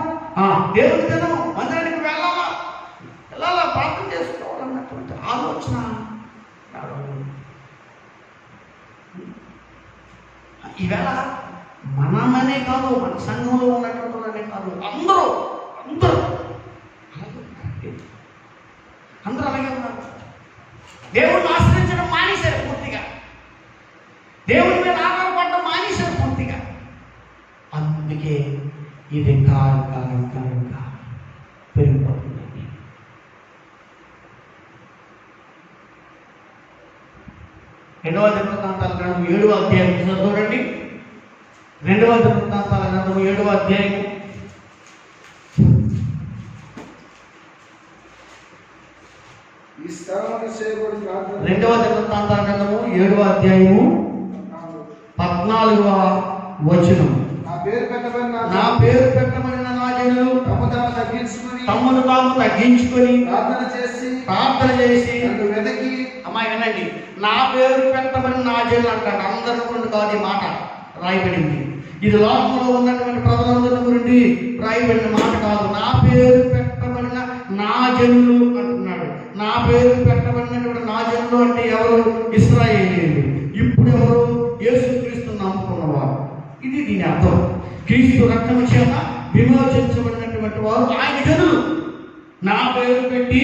దేవుడి దినం, మందిరానికి వెళ్ళాలా ప్రార్థన చేసుకోవాలన్నటువంటి ఆలోచన ఈవేళ మనమనే కాదు, మన సంఘంలో ఉన్నటువంటి వాళ్ళనే కాదు, అందరూ అలాగే ఉన్నారు. దేవుణ్ణి ఆశ్రయించడం మానేశారు పూర్తిగా. దేవుని మీద ఆధారపడడం మానేశారు పూర్తిగా. అందుకే ఇది ఇంకా పెరిగిపోతుందండి. రెండవ దినవృత్తాంతాల గ్రంథం 7వ అధ్యాయం చూడండి. 2వ దినవృత్తాంతాల గ్రంథం 7వ అధ్యాయం ఈ స్థలమున చేయబడి ప్రార్థన 2వ దినవృత్తాంతాల గ్రంథము 7వ అధ్యాయము 14వ వచనం. నా పేరు పెట్టబడిన నా జనులు తమను తాము తగ్గించుకొని ప్రార్థన చేసి నన్ను వెదకి. అమ్మాయి వినండి, నా పేరు పెట్టబడిన నా జనులు అంటాడు. అందరి గురించి కాదు ఈ మాట రాయబడింది. ఇది లోకంలో ఉన్నటువంటి ప్రజలందరి గురించి రాయబడిన మాట కాదు. నా పేరు పెట్టబడిన నా జనులు అంటున్నాడు. నా పేరు పెట్టబడినటువంటి నా జనులు అంటే ఎవరు? ఇశ్రాయేలీయులు. ఇప్పుడు ఎవరు? యేసుక్రీస్తును నమ్ముకున్నవారు. ఇది దీని అర్థం. క్రీస్తు రక్తము చేత విమోచించబడినటువంటి వారు ఆయన జనులు. నా పేరు పెట్టి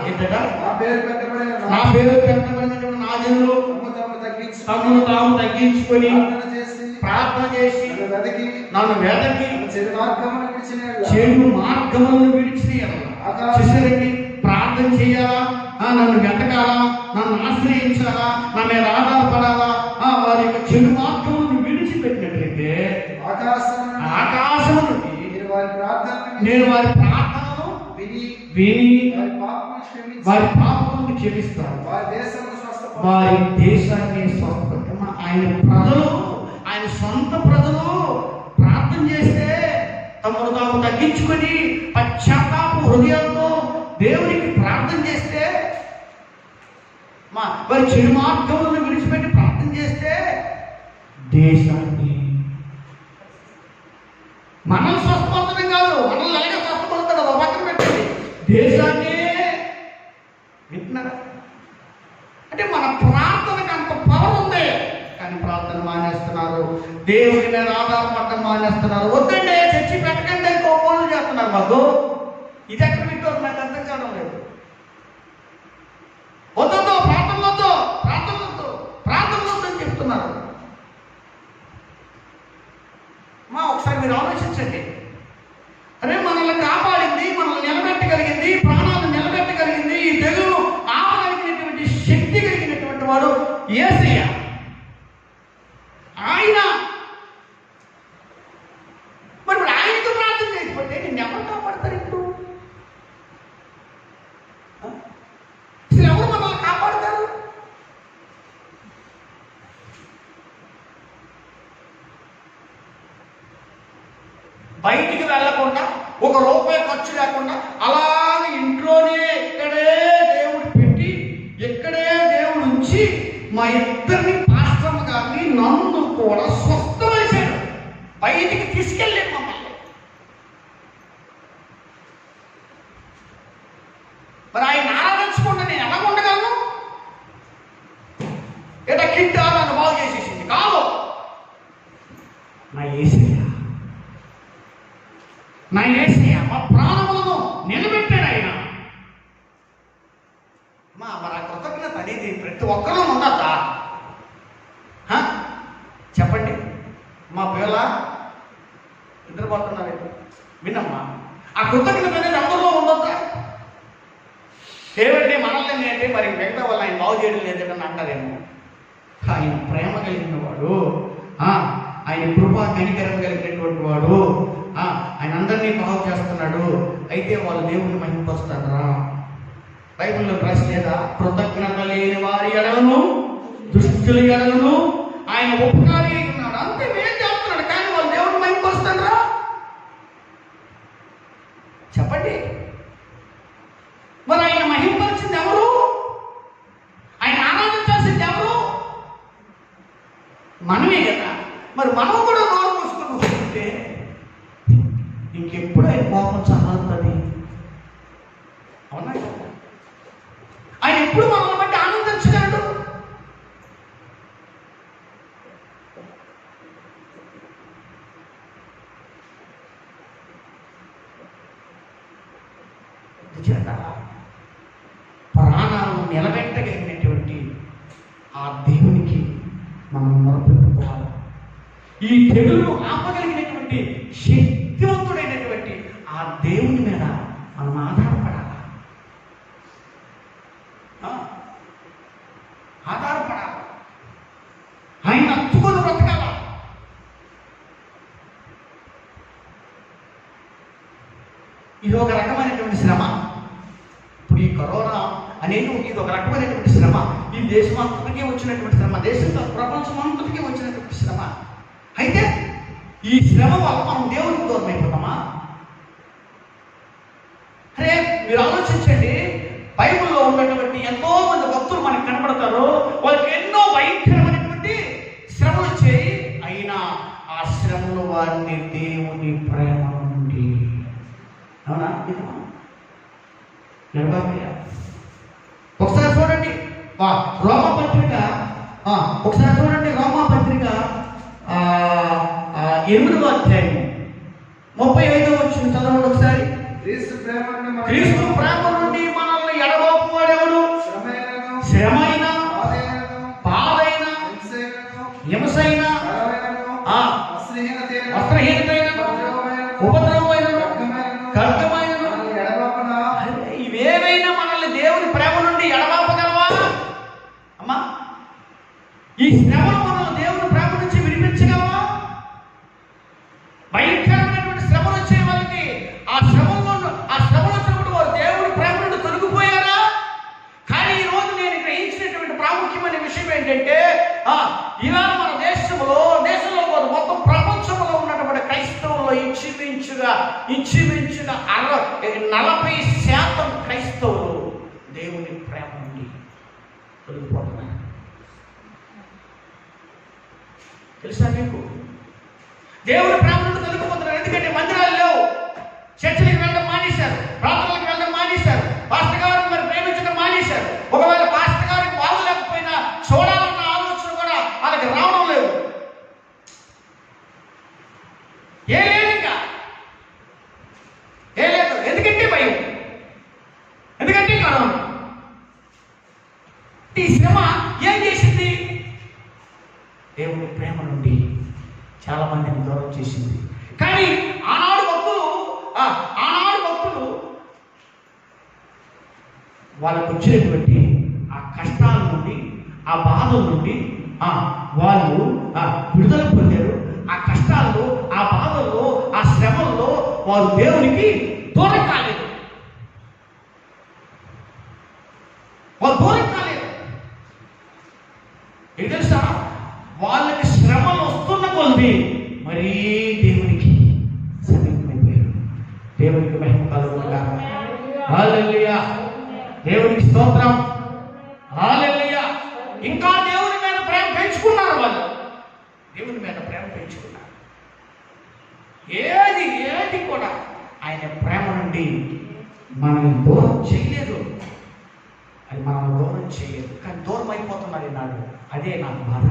ఏంటట? నా పేరు పెట్టబడినటువంటి నా జనులు తమను తాము తగ్గించుకొని ప్రార్థన చేసి నన్ను వెదకి చెడు మార్గములను విడిచిరండి. ప్రార్థన చేయాలా, నన్ను వెతకాలా, నన్ను ఆశ్రయించాలా, నా మీద ఆధారపడాలా, వారి యొక్క చెడు మార్గములను విడిచిపెట్టినట్లయితే ఆకాశం నుండి నేను వారి ప్రార్థనను విని వారి పాపములను క్షమిస్తాను, వారి దేశాన్ని స్వస్థపడతాను. ఆయన ప్రజలు, ఆయన సొంత ప్రజలు ప్రార్థన చేస్తే, తమను తాము తగ్గించుకొని పశ్చాత్తాప హృదయంతో దేవునికి ప్రార్థన చేస్తే, వారి చెడు మార్గములను విడిచిపెట్టి ప్రార్థన చేస్తే దేశాన్ని, మనం స్వస్థపడతాం కాదు, మనల్ని ఎలాగ స్వస్థపడతాడు ఒక పక్కన పెట్టండి, దేశాన్ని. వింటున్నారా? అంటే మన ప్రార్థనకు అంత పవర్ ఉంది, కానీ ప్రార్థన మానేస్తున్నారు, దేవుని మీద ఆధారపడటం మానేస్తున్నారు. వద్దండి చర్చి పెట్టకండి ఇంకో పనులు చేస్తున్నారు. మాకు ఇది ఎక్కడ వింటారు? నాకు అర్థం కావడం లేదు. వద్దు ప్రార్థన వద్దు అని చెప్తున్నారు. ఒకసారి మీరు ఆలోచించండి. అరే మనల్ని కాపాడింది, మనల్ని నిలబెట్టగలిగింది, ప్రాణాలను నిలబెట్టగలిగింది, ఈ తెగులు ఆపగలిగినటువంటి శక్తి కలిగినటువంటి వాడు యేసయ్య. ఆయన మరి ఆయనతో ప్రార్థన చేయకపోతే నేను ఎవరు కాపాడతారు? ఇప్పుడు అసలు ఎవరు మనల్ని కాపాడతారు? బయటికి వెళ్ళకుండా, ఒక రూపాయి ఖర్చు లేకుండా అలాగే ఇంట్లోనే ఇక్కడే దేవుడు పెట్టి, ఇక్కడే దేవుడు ఉంచి మా ఇద్దరిని పాస్టర్ గారిని నన్ను కూడా స్వస్థపరిచాడు. బయటికి తీసుకెళ్ళలేదు మమ్మల్ని. మరి ఆయన ఆరాధించకుండా నేను ఎలా ఉండగలను? ఏదో కిడ్డ నన్ను బాగు చేసేసింది కాదు. నా యేసయ్య మా ప్రాణములను నిలబెట్టాడు ఆయన. మరి ఆ కృతజ్ఞత అనేది ప్రతి ఒక్కరూ ఉండద్దా? చెప్పండి. మా పిల్ల నిద్రపోతున్నారు, విన్నమ్మా. ఆ కృతజ్ఞత అనేది అందరిలో ఉండొద్దా? ఏమంటే మనల్ని ఏంటి మరి మిగతా వాళ్ళు ఆయన బాగు చేయడం లేదని అంటారేమో. ఆయన ప్రేమ కలిగిన వాడు, ఆయన కృపా కనికరం కలిగినటువంటి వాడు, ఆయన అందరినీ బాగు చేస్తున్నాడు. అయితే వాళ్ళు దేవుడిని మహిమపరుస్తారా? బైబిల్లో రాసలేదా? కృతజ్ఞత లేని వారి ఎడలను దుష్టుల ఎడలను ఆయన ఉపకారి ఉన్నాడు. అంతే ఏం చేస్తున్నాడు, కానీ వాళ్ళు దేవుడిని మహిమపరుస్తారా? చెప్పండి. మరి ఆయన మహిమపరిచింది ఎవరు? ఆయన ఆరాధించాల్సింది ఎవరు? మనమే కదా. మరి మనం కూడా నోరు మూసుకుని వస్తుంటే ఇంకెప్పుడు ఆయన కోపం చల్లారుతుంది? అవునా? ఆయన ఎప్పుడు మనల్ని బట్టి ఆనందించగలడు? ప్రాణాలను నిలబెట్టగలిగినటువంటి ఆ దేవునికి మనం మొరపెట్టుకోవాలి. ఈ తెగులను ఆపగలిగినటువంటి శక్తివంతుడైనటువంటి ఆ దేవుని మీద మనం ఆధారపడాలి. ఆధారపడాలి. ఆయన అత్తుకొని బ్రతకాల. ఇది ఒక రకమైనటువంటి శ్రమ. ఇప్పుడు ఈ కరోనా అనేది ఇది ఒక రకమైనటువంటి శ్రమ. ఈ దేశం అంతటికీ వచ్చినటువంటి శ్రమ, దేశంతో ప్రపంచం అంతటికీ వచ్చినటువంటి శ్రమ. అయితే ఈ శ్రమ వల్ల మనం దేవునికి దూరం అయిపోతామా? అరే మీరు ఆలోచించండి, బైబిల్లో ఉన్నటువంటి ఎంతో మంది భక్తులు మనకు కనబడతారు. వాళ్ళకి ఎన్నో భయంకరమైనటువంటి శ్రమలు వచ్చాయి. అయినా ఆ శ్రమలు వారిని దేవుని ప్రేమ నుండి, అవునా? ఒకసారి చూడండి రోమాపత్రిక, ఒకసారి చూడండి రోమాపత్రిక 8వ అధ్యాయం 35వ వచనం చదవండి ఒకసారి. క్రీస్తు ప్రేమ నుండి మనల్ని ఎడబాపు వాడెవడు? శ్రమైన, బాధైన, హింసైన, వస్త్రహీనతైన, ఉపద్రవమైన, ఖడ్గమైన, ఇవేవైనా మనల్ని దేవుని ప్రేమ నుండి ఎడబాపగలవా? అమ్మా, ఈ శ్రమను మనల్ని దేవుని ప్రేమ నుంచి విడిపించగలవా? భయంకరమైనటువంటి శ్రమలు వచ్చే వాళ్ళకి ఆ శ్రమలు వచ్చినప్పుడు వారు దేవుడి ప్రేమ నుండి తొలగిపోయారా? కానీ ఈ రోజు నేను గ్రహించినటువంటి ప్రాముఖ్యమైన విషయం ఏంటంటే, ఇలా మన దేశంలో మొత్తం ప్రపంచంలో ఉన్నటువంటి క్రైస్తవుల్లో ఇంచుమించుగా 40% క్రైస్తవులు దేవుని ప్రేమ నుండి తొలగిపోతున్నారు. తెలుసా మీకు? దేవుని ప్రేమ నుండి తొలగిపోతున్నారు. ఎందుకంటే మందిరాలు లేవు, చర్చలకు వెళ్ళడం మానేశారు, ప్రార్థనలకు వెళ్ళడం మానేశారు, పాస్టర్ గారు మరి ప్రేమించడం మానేశారు. ఒకవేళ పాస్టర్ గారికి బాగోలేకపోయినా చూడాలన్న ఆలోచన కూడా వాళ్ళకి రావడం లేదు. ఏ లేదు, ఎందుకంటే భయం, ఎందుకంటే కరోనా. ఈ శ్రమ ఏం చేసింది? దేవుని ప్రేమ నుండి చాలా మందిని దూరం చేసింది. కానీ ఆనాడు భక్తులు వాళ్ళకు వచ్చినటువంటి ఆ కష్టాల నుండి, ఆ బాధల నుండి వాళ్ళు విడుదల పొందారు. ఆ కష్టాల్లో, ఆ బాధల్లో, ఆ శ్రమల్లో వారు దేవునికి దూరం కాలేదు. వాళ్ళు దూరం కాలేదు. ఏం తెలుసా? వాళ్ళకి శ్రమలు వస్తున్న కొద్ది మరీ దేవునికి సమీపమైపోయారు. దేవునికి మహిమ కలుగునుగాక. హల్లెలూయా. దేవునికి స్తోత్రం. హల్లెలూయా. ఇంకా దేవుని మీద ప్రేమ పెంచుకున్నారు. వాళ్ళు దేవుని మీద ప్రేమ పెంచుకున్నారు. ఏది కూడా ఆయన ప్రేమ నుండి మనల్ని దూరం చేయలేదు. అది మనల్ని దూరం చేయలేదు. కానీ దూరం అయిపోతున్నారు ఈనాడు. అదే నాకు బాధ.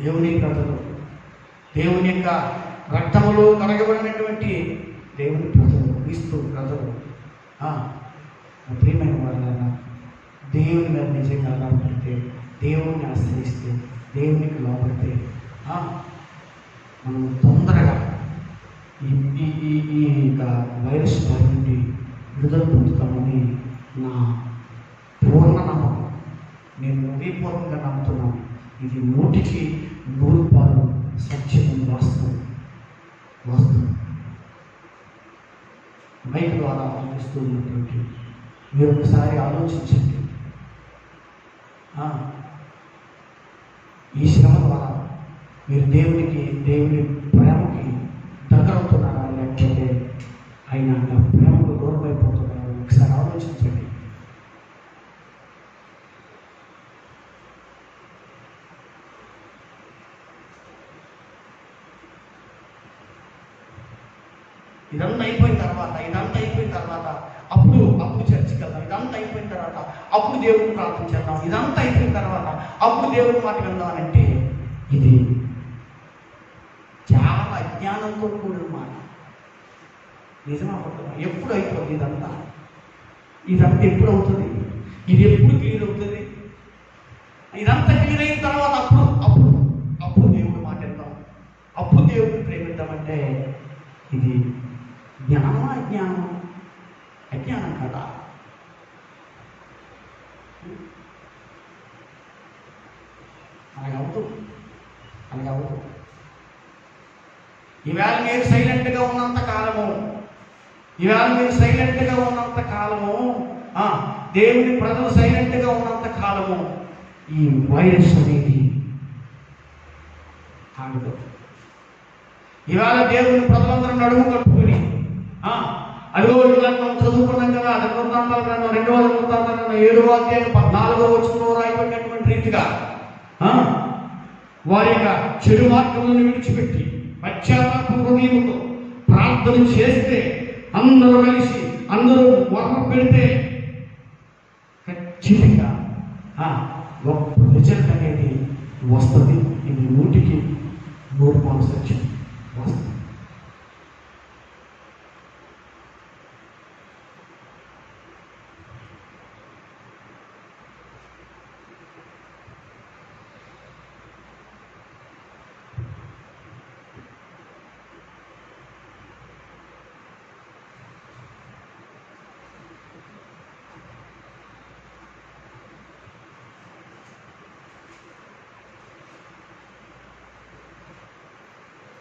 దేవుని ప్రజలు, దేవుని యొక్క రక్తములో కడగబడినటువంటి దేవుని ప్రజలు, క్రీస్తు ప్రజలు, ప్రియమైన వాళ్ళైనా దేవుని మీద నిజంగా ఆధారపడితే, దేవుణ్ణి ఆశ్రయిస్తే, దేవునికి లోపడితే మనం తొందరగా ఈ వైరస్ బారి నుండి విడుదల పొందుతామని నా పూర్ణ నమ్మకం. నేను హృదయపూర్వకంగా నమ్ముతున్నాను. ఇది 100% సత్యం, వాస్తవం. మైక్ ద్వారా ఆలోచిస్తూ ఉన్నటువంటి మీరు ఒకసారి ఆలోచించండి. ఈ శ్రమ ద్వారా మీరు దేవుని ప్రేమకి దగ్గరవుతున్నారా, లేకపోతే ఆయన ప్రేమకు దూరం అయిపోతున్నారా? ఒకసారి ఆలోచించండి. ఇదంతా అయిపోయిన తర్వాత అప్పుడు చర్చికి వెళ్దాం, ఇదంతా అయిపోయిన తర్వాత అప్పుడు దేవుడిని ప్రార్థన చేద్దాం, ఇదంతా అయిపోయిన తర్వాత అప్పుడు దేవుడి మాట విందాం అని అంటే ఇది చాలా అజ్ఞానంతో కూడిన మాట. నిజమా? ఎప్పుడు అయిపోతుంది ఇదంతా ఎప్పుడు అవుతుంది? ఇది ఎప్పుడు క్లియర్ అవుతుంది? ఇదంతా క్లియర్ అయిన తర్వాత అప్పుడు దేవుడు మాట విందాం, అప్పుడు దేవుడిని ప్రేమిద్దామంటే ఇది జ్ఞానమా అజ్ఞానం కదా. అలాగవుతుంది. ఈవేళ మీరు సైలెంట్గా ఉన్నంత కాలము దేవుని ప్రజలు సైలెంట్గా ఉన్నంత కాలము ఈ వైరస్ అనేది ఆగదు. ఇవాళ దేవుని ప్రజలందరూ నడుము కట్టుకుని అదిగో ఇలా మనం చదువుకున్నాం కదా, అది వృత్తాంతాల గ్రంథం 2వ వృత్తాంతాల గ్రంథం 7వ అధ్యాయం 14వ వచనంలో రాయబడినటువంటి రీతిగా వారి యొక్క చెడు మార్గములను విడిచిపెట్టి పశ్చాత్తాప హృదయంతో ప్రార్థన చేస్తే, అందరూ కలిసి అందరూ మొర్ర పెడితే ఖచ్చితంగా గొప్ప రిజల్ట్ అనేది వస్తుంది. ఇది 100% సత్యం వస్తుంది.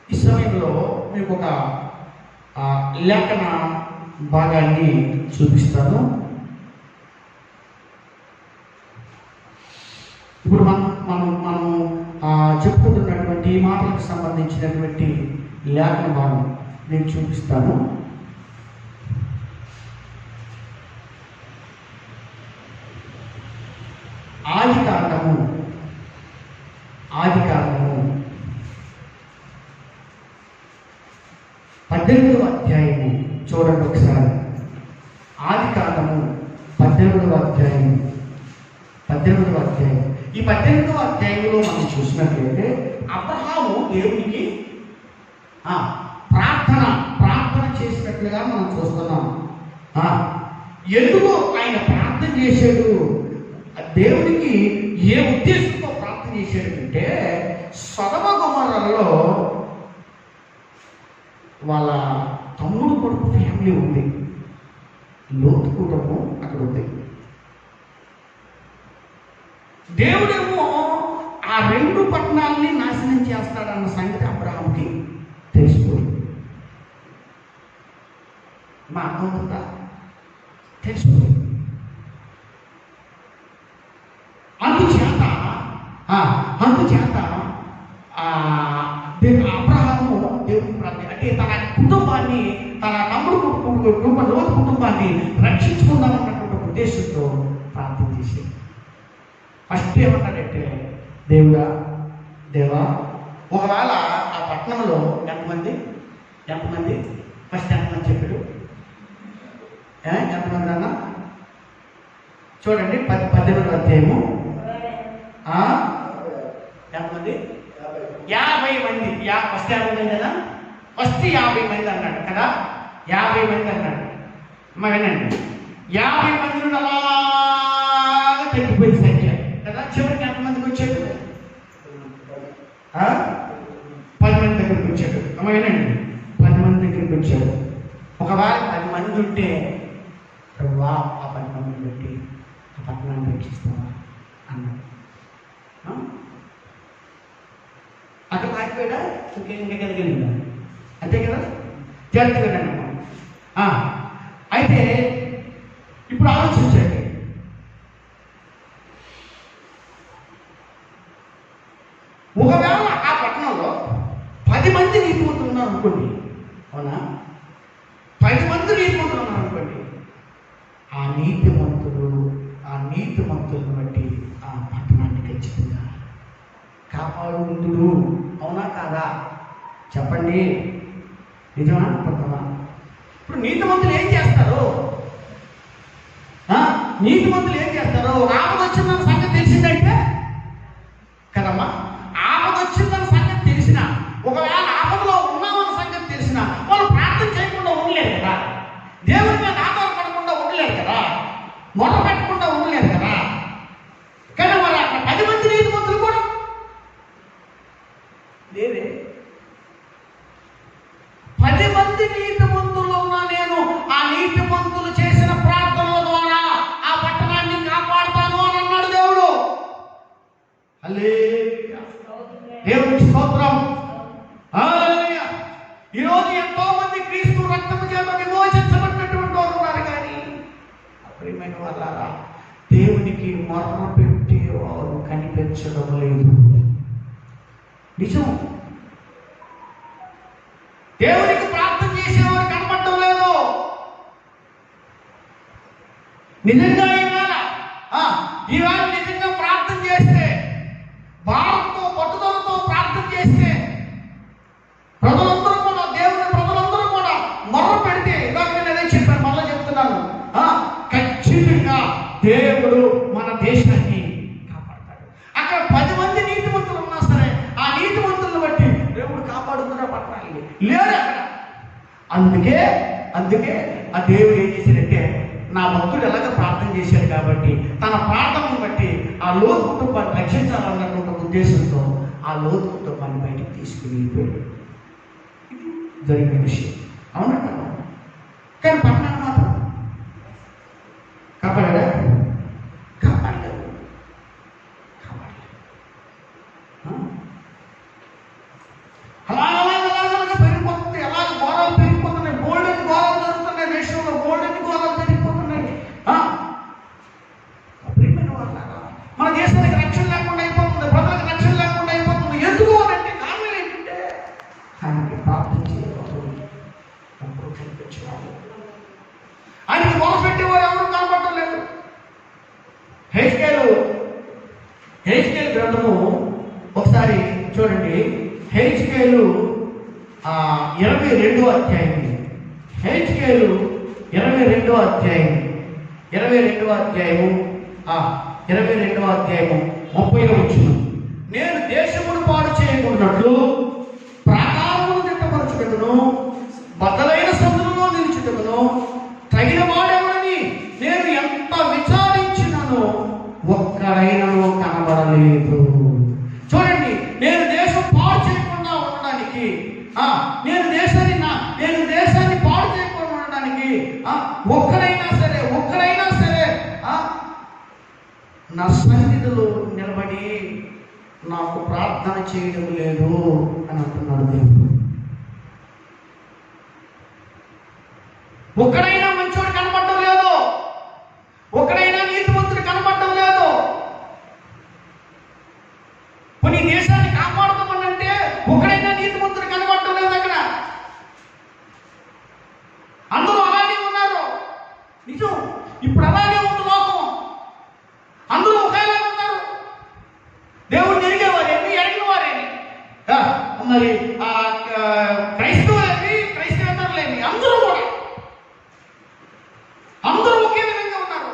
ఈ సమయంలో మీకు ఒక లేఖన భాగాన్ని చూపిస్తాను. ఇప్పుడు మనం చెప్పుకుంటున్నటువంటి ఈ మాటలకు సంబంధించినటువంటి లేఖన భాగం నేను చూపిస్తాను. ఆదికాండము 18వ అధ్యాయము చూడండి ఒకసారి. ఆదికాండము 18వ అధ్యాయం. ఈ 18వ అధ్యాయంలో మనం చూసినట్లయితే అబ్రహాము దేవునికి ప్రార్థన చేసినట్లుగా మనం చూస్తున్నాం. ఎందుకు ఆయన ప్రార్థన చేశాడు? దేవునికి ఏ ఉద్దేశంతో ప్రార్థన చేశాడు అంటే, సొదొమ గొమొర్రాలో వాళ్ళ తమ్ముడు కొడుకు ఫ్యామిలీ ఉంది, లోతు కుటుంబం అక్కడ ఉంది. దేవుడేమో ఆ 2 పట్టణాలని నాశనం చేస్తాడన్న సంగతి అబ్రహాంకి తెలిసిపోయింది. మా అర్థమవుతుందా? తెలిసిపోయింది. అందుచేత అబ్రహాము దేవుని ప్రార్థన అంటే తన కుటుంబాన్ని, తన తమ్ముడు లోతు కుటుంబాన్ని రక్షించుకుందామన్నటువంటి ఉద్దేశంతో ప్రార్థన చేసేది. ఫస్ట్ ఏమన్నాడంటే, దేవా ఒకవేళ ఆ పట్టణంలో ఎంతమంది ఫస్ట్ ఎంతమంది చెప్పాడు? ఎంతమంది అన్న చూడండి. 18వ అధ్యాయము ఎంతమంది? 50 మంది. ఫస్ట్ 50 మంది కదా, ఫస్ట్ 50 మంది అన్నాడు కదా, 50 మంది అన్నాడు. అమ్మ వినండి, 50 మంది నుండి అలాగా తగ్గిపోయింది సంఖ్య కదా. చివరికి ఎంతమందికి వచ్చాడు? 10 మంది దగ్గరికి వచ్చాడు. అమ్మ వినండి, 10 మంది దగ్గరికి వచ్చాడు. ఒకవేళ 10 మంది ఉంటే ఆ 10 మందిని పెట్టి ఆ పట్టణాన్ని రక్షిస్తావా అన్నాడు. అక్కడ ఆగిపోయాడా? ఇంకా కలిగిందా? అంతే కదా, జాగ్రత్తగా. అయితే ఇప్పుడు ఆలోచించండి, ఒకవేళ ఆ పట్టణంలో 10 మంది నీతిమంతులు ఉన్నారు అనుకోండి, అవునా? 10 మంది నీతిమంతులు ఉన్నారు అనుకోండి, ఆ నీతిమంతులను బట్టి ఆ పట్టణాన్ని ఖచ్చితంగా కాపాడుకుంటుడు. అవునా కాదా? చెప్పండి, నిజమా పక్కమా? ఇప్పుడు నీతిమంతులు ఏం చేస్తారు? నీతిమంతులు ఏం చేస్తారు? ఒక ఆపద వచ్చిందన్న సంగతి తెలిసిందంటే కదమ్మా, ఆపద వచ్చిందన్న సంగతి తెలిసిన, ఒకవేళ ఆపదలో ఉన్నామన్న సంగతి తెలిసిన వాళ్ళు ప్రార్థన చేయకుండా ఉండలేరు కదా, దేవుని మీద ఆధారపడకుండా ఉండలేరు కదా, మొట పెట్టకుండా ఉండలేరు కదా. కానీ మరి అక్కడ 10 మంది నీతిమంతులు కూడా లేదే. 10 మంది నీతిమంతులు ఉన్నా నేను ఆ నీతిమంతులు చేసిన ప్రార్థనల ద్వారా ఆ పట్టణాన్ని కాపాడుతాను అని అన్నాడు దేవుడు. హల్లెలూయా, దేవునికి స్తోత్రం. హల్లెలూయా. ఈరోజు ఎంతో మంది క్రీస్తు రక్తము చేత విమోచించబడినటువంటి వారు ఉన్నారు, కానీ ప్రియమైన వాళ్ళారా, దేవునికి మొర్ర పెట్టి వారు కనిపించడం లేదు. నిజం, దేవునికి ప్రార్థన చేసేవారు కనపడటం లేదు. నిజంగా ఈవేళ నిజంగా ప్రార్థన చేస్తే, భారత్తో పట్టుదలతో ప్రార్థన చేస్తే, ప్రజలందరూ కూడా ప్రజలందరూ కూడా మొర్ర పెడితే, ఇలాగ నేను అదే చెప్పాను, మళ్ళీ చెప్తున్నాను, ఖచ్చితంగా దేవుడు మన దేశాన్ని కాపాడతాడు. అక్కడ 10 మంది నీతిమంతులు ఉన్నా సరే ఆ నీతిమంతులను బట్టి దేవుడు కాపాడుతున్న పట్టణాన్ని లేరు అక్కడ. అందుకే ఆ దేవుడు ఏం చేశాడంటే, నా భక్తుడు ఎలాగ ప్రార్థన చేశాడు కాబట్టి తన ప్రార్థనను బట్టి ఆ లోతు కుటుంబాన్ని రక్షించాలన్నటువంటి ఉద్దేశంతో ఆ లోతు కుటుంబాన్ని బయటికి తీసుకుని వెళ్ళిపోయాడు. ఇది జరిగిన విషయం, అవునంట. కానీ పట్టణాన్ని మాత్రం కాపాడా? కాపాడలేదు. అలాగే పెరిగిపోతుంది, ఎలాగ ఘోరాలు పెరిగిపోతున్నాయి, గోల్డెన్ ఘోరాలు జరుగుతున్నాయి, దేశంలో గోల్డెన్ ఘోరాలు పెరిగిపోతున్నాయి. మన దేశానికి రక్షణ లేకుండా అయిపోతుంది, ప్రజలకు రక్షణ లేకుండా అయిపోతుంది. ఎందుకు అంటే కారణం ఏంటంటే ఆయనకి ప్రార్థన చేయకపోవడం, ఆయనకి మొదలుపెట్టేవారు ఎవరు కనపడటం లేదు. హెచ్కేలు గ్రంథము ఒకసారి చూడండి. హెచ్కేలు 22వ అధ్యాయం. హెచ్కేలు 22వ అధ్యాయం 22వ అధ్యాయము 30వ వచనం. నేను దేశమును పాడు చేయకున్నట్లు ప్రాకారమును దిట్టపరచుటకును బద్దలైన సందులలో నిలుచుటకును తగిన వాడెవడని నేను ఎంత విచారించినను ఒక్కడైనను కనబడలేదు. చూడండి, నేను దేశం పాడు చేయకుండా ఉండడానికి, నేను దేశాన్ని పాడు చేయకుండా ఉండడానికి ఒక్కడైనా సరే నా సన్నిధిలో నిలబడి నాకు ప్రార్థన చేయడం లేదు అని అంటున్నాడు దేవుడు. ఒక్కడైనా మంచోడు కనపడటం లేదు, ఒక్కడైనా నీతిమంతుడు కనపడటం లేదు. కొన్ని దేశాన్ని కాపాడుతామనంటే ఒకడైనా నీతిమంతుడు కనబడటం లేదు అక్కడ. అందరూ అలాగే ఉన్నారు. నిజం, ఇప్పుడు అలాగే ఉంది లోకం. అందరూ ఒకేలా ఉన్నారు. దేవుడిని ఎరిగేవారేమి, ఎరిగిన వారేమి, మరి క్రైస్తవులేమి, క్రైస్తవేతరులేమి, అందరూ ఒకే విధంగా ఉన్నారు.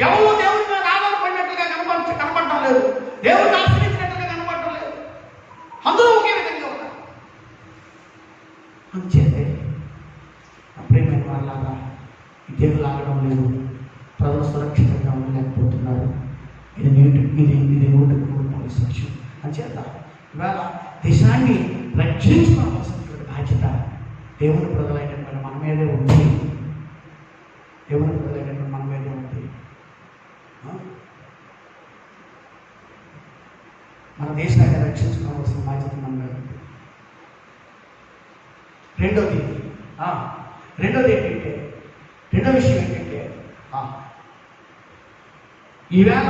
ఎవరు దేవుడి మీద ఆధారపడినట్లుగా కనపడటం లేదు, దేవుడిని ఆశ్రయించినట్లుగా కనపడటం లేదు. అందరూ ఒకే విధంగా ఉన్నారు. అంచేతే ప్రేమైన వాళ్ళలాగా ఈ దేవులు ఆగడం లేదు, ప్రజలు సురక్షితంగా ఉండలేకపోతున్నారు. ఇది నూటికి సాక్ష్యం. అంచేత ఇవాళ దేశాన్ని రక్షించుకోవాల్సినటువంటి బాధ్యత దేవుని ప్రజలైనటువంటి మన మీదే ఉంది. మన మీదే ఉంది. మన దేశాన్ని రక్షించుకోవాల్సిన బాధ్యత మన మీద ఉంది. రెండో విషయం ఏంటంటే ఈవేళ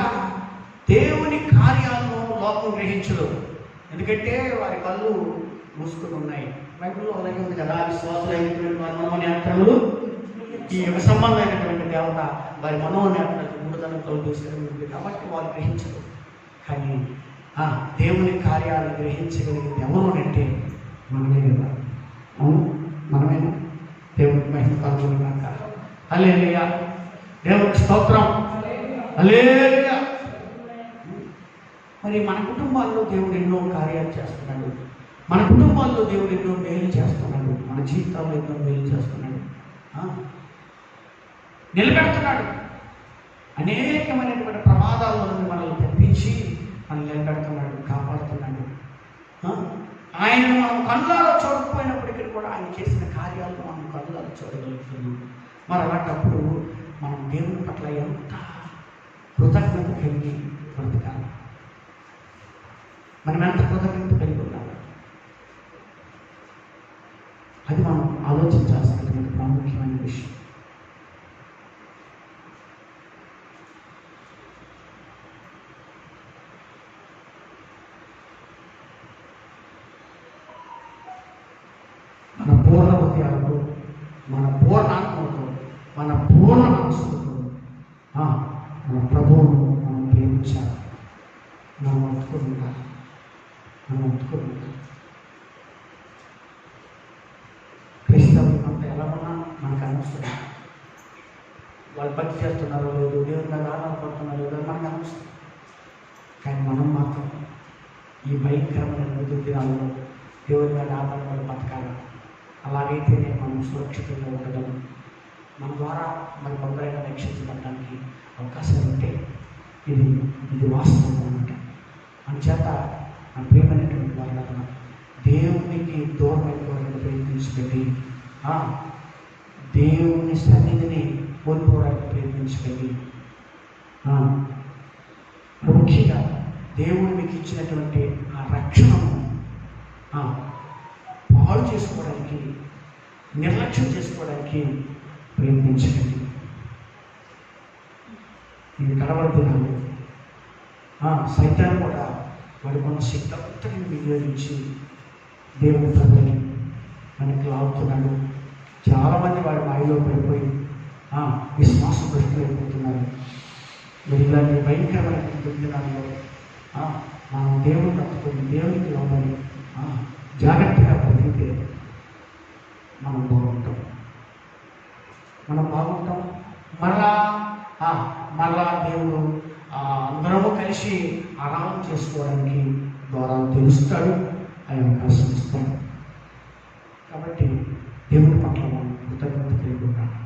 దేవుని కార్యాలను లోకం గ్రహించదు. ఎందుకంటే వారి కళ్ళు మూసుకుని ఉన్నాయి. బైబిల్లో అలాగే ఉంది కదా, విశ్వాసులైనటువంటి వారి మనోనేత్రములు ఈ యుగ సంబంధమైనటువంటి దేవత వారి మనోనేత్రాలకు మూడుదనం కలుగుతుంది కాబట్టి వారు గ్రహించదు. కానీ దేవుని కార్యాలను గ్రహించగలిగింది ఎవరు అంటే మనమే కదా. అవును, మనమేనా? దేవుని కలుగును గాక. హల్లెలూయా. దేవునికి స్తోత్రం. హల్లెలూయా. మరి మన కుటుంబాల్లో దేవుడు ఎన్నో కార్యాలు చేస్తున్నాడు. మన కుటుంబాల్లో దేవుడు ఎన్నో మేలు చేస్తున్నాడు. మన జీవితాల్లో ఎన్నో మేలు చేస్తున్నాడు. నిలబెడుతున్నాడు. అనేకమైనటువంటి ప్రమాదాల నుండి మనల్ని తప్పించి మనల్ని నిలబెడుతున్నాడు, కాపాడుతున్నాడు. ఆయనను మనం కళ్ళారా చూడకపోయినప్పటికీ కూడా ఆయన చేసిన కార్యాలను మనం కళ్ళారా చూడగలుగుతున్నాం. మరి అలాంటప్పుడు మనం దేవుని పట్ల ఎంత కృతజ్ఞత కలిగి బ్రతకాలి. మనం ఎంత కృతజ్ఞత కలిగి ఉండాలి. అది మనం ఆలోచించాల్సినటువంటి ప్రాముఖ్యమైన విషయం. మన పూర్ణ హృదయాలతో, మన పూర్ణాత్మతో, మన పూర్ణ మనసుతో మన ప్రభువును మనం ప్రేమించాలి. మనం ఒప్పుకుంటాం. క్రైస్తవులు అంత ఎలా ఉన్నా మనకు అనిపిస్తుంది. వాళ్ళు భక్తి చేస్తున్నారో లేదు, దేవుని మీద ఆధారపడుతున్నారో లేదో మనకు అనిపిస్తుంది. కానీ మనం మాత్రం ఈ భయంకరమైన దినాల్లో దేవుని మీద ఆధారపడి బతకాలి. అలాగైతేనే మనం సురక్షితంగా ఉండగలం. మన ద్వారా మన కొందరైనా రక్షించబడడానికి అవకాశం ఉంటే ఇది వాస్తవం అన్నమాట. అందుచేత నా ప్రియమైనటువంటి వాళ్ళ దేవునికి దూరమైన వారిని ప్రయత్నించకండి. దేవుని సన్నిధిని కోల్పోవడానికి ప్రయత్నించకండి. ముఖ్యంగా దేవుడు మీకు ఇచ్చినటువంటి ఆ రక్షణను పాడు చేసుకోవడానికి, నిర్లక్ష్యం చేసుకోవడానికి ప్రయత్నించకండి. ఇది కనబడుతున్నాను. సైతాన్ని కూడా వాడుకున్న శక్తి అంతటిని వినియోగించి దేవుని ప్రజల్ని మనకి లాగుతున్నాడు. చాలామంది వాడి మాయలో పడిపోయి విశ్వాసం దృష్టిపోతున్నారు. మరి ఇలాంటి భయంకరమైన దినాల్లో మనం దేవుని నమ్ముకొని దేవునికి లోబడి జాగ్రత్తగా బ్రతికితే మనం బాగుంటాం. మరలా దేవుడు అందరము కలిసి ఆరామం చేసుకోవడానికి ద్వారా తెలుస్తాడు, ఆయన అవకాశం ఇస్తాడు. కాబట్టి దేవుడి పట్ల మనం కృతజ్ఞత కలిగి ఉండాలి.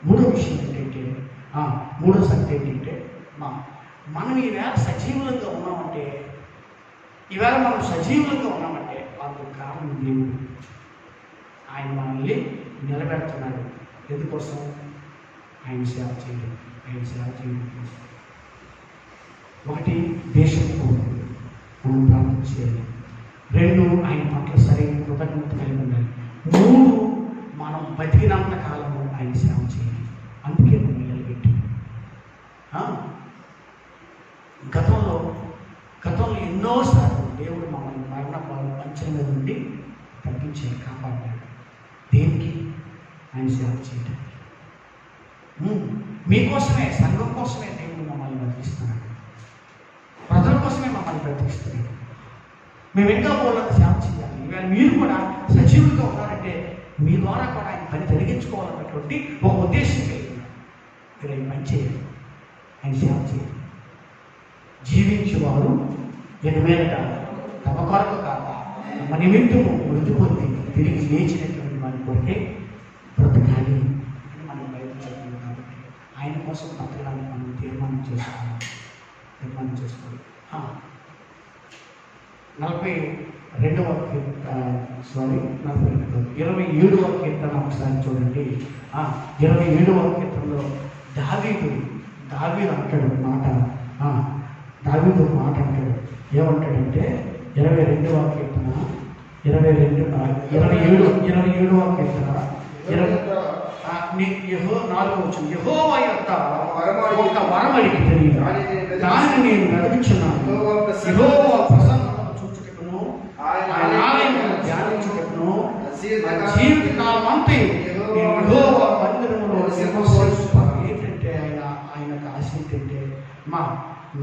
మూడో విషయం ఏంటంటే, మూడో సంగతి ఏంటంటే, మనం ఈవేళ సజీవులంగా ఉన్నామంటే అందుకు కారణం దేవుడు. ఆయన మనల్ని నిలబెడుతున్నాడు. ఎందుకోసం? ఆయన సేవ చేయడం కోసం. ఒకటి, దేశం కోసం మనం ప్రార్థన చేయాలి. 2, ఆయన పట్ల సరైన కృతజ్ఞత కలిగి ఉండాలి. 3, మనం బతికినంత కాలము ఆయన సేవ చేయాలి. అందుకే మనం నిలబెట్టి గతంలో ఎన్నోసార్లు దేవుడు మమ్మల్ని మరణ పంచం మీద నుండి తగ్గించి కాపాడాడు. దేనికి? ఆయన సేవ చేయడానికి. మీకోసమే, సంఘం కోసమే దేవుడు మమ్మల్ని బ్రతికిస్తున్నాడు. ప్రజల కోసమే మమ్మల్ని బ్రతికిస్తున్నాడు. మేము ఇంకా వాళ్ళకి సేవ చేయాలి. ఇవాళ మీరు కూడా సజీవులుగా ఉన్నారంటే మీ ద్వారా కూడా ఆయన పని జరిగించుకోవాలన్నటువంటి ఒక ఉద్దేశం కలిగి ఉన్నారు. మీరు ఆయన పని చేయాలి, ఆయన సేవ చేయాలి. జీవించేవారు ఎన్ని మీదట తమ కొరకు కాక తమ నిమిత్తము మృతి పొంది తిరిగి లేచినటువంటి వారి కొరకే బ్రతకాలి అని మనం బయటకు చెప్తున్నాం. కాబట్టి ఆయన కోసం బ్రతకడానికి మనం తీర్మానం చేసుకోవాలి. 27వ కీర్తన ఒకసారి చూడండి. 27వ కీర్తనలో దావీదు అంటాడు మాట. దావీదు మాట అంటాడు. ఏమంటాడంటే 27వ కీర్తన 27వ కీర్తన 4వ వచనం, యెహోవా యొక్క ఒక వరం అడిగి తెలియదు, దానిని నేను నడిపించున్నాను. యెహోవా ప్రసన్నతను చూచుటకును ఆయన ఆలయమును ధ్యానించుటకును నా జీవితకాలం అంతయు నేను యెహోవా మందిరములో నివసించుతాను. ఏంటంటే ఆయనకు ఆశ ఏంటంటే,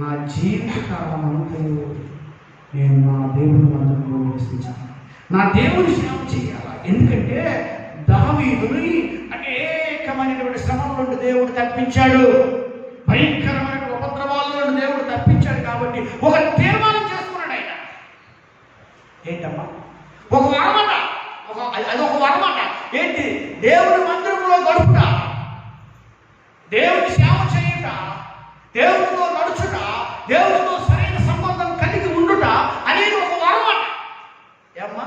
నా జీవితకాలం అంతయు నేను నా దేవుని మందిరంలో నివసించాను, నా దేవుని సేవ చేయాలి. ఎందుకంటే దావీదు అనేకమైనటువంటి శ్రమల నుండి దేవుడు తప్పించాడు. భయంకరమైన ఉపద్రవాల నుండి దేవుడు తప్పించాడు. కాబట్టి ఒక తీర్మానం చేసుకున్నాడు ఆయన. ఏంటమ్మా? ఒక వరమాట. అదొక వరమాట. ఏంటి? దేవుడి మందిరంలో గడుపుట, దేవుడి సేవ చేయుట, దేవుడితో నడుచుట, దేవుడితో సరైన సంబంధం కలిగి ఉండుట అనేది ఒక వరమాట. ఏమ్మా?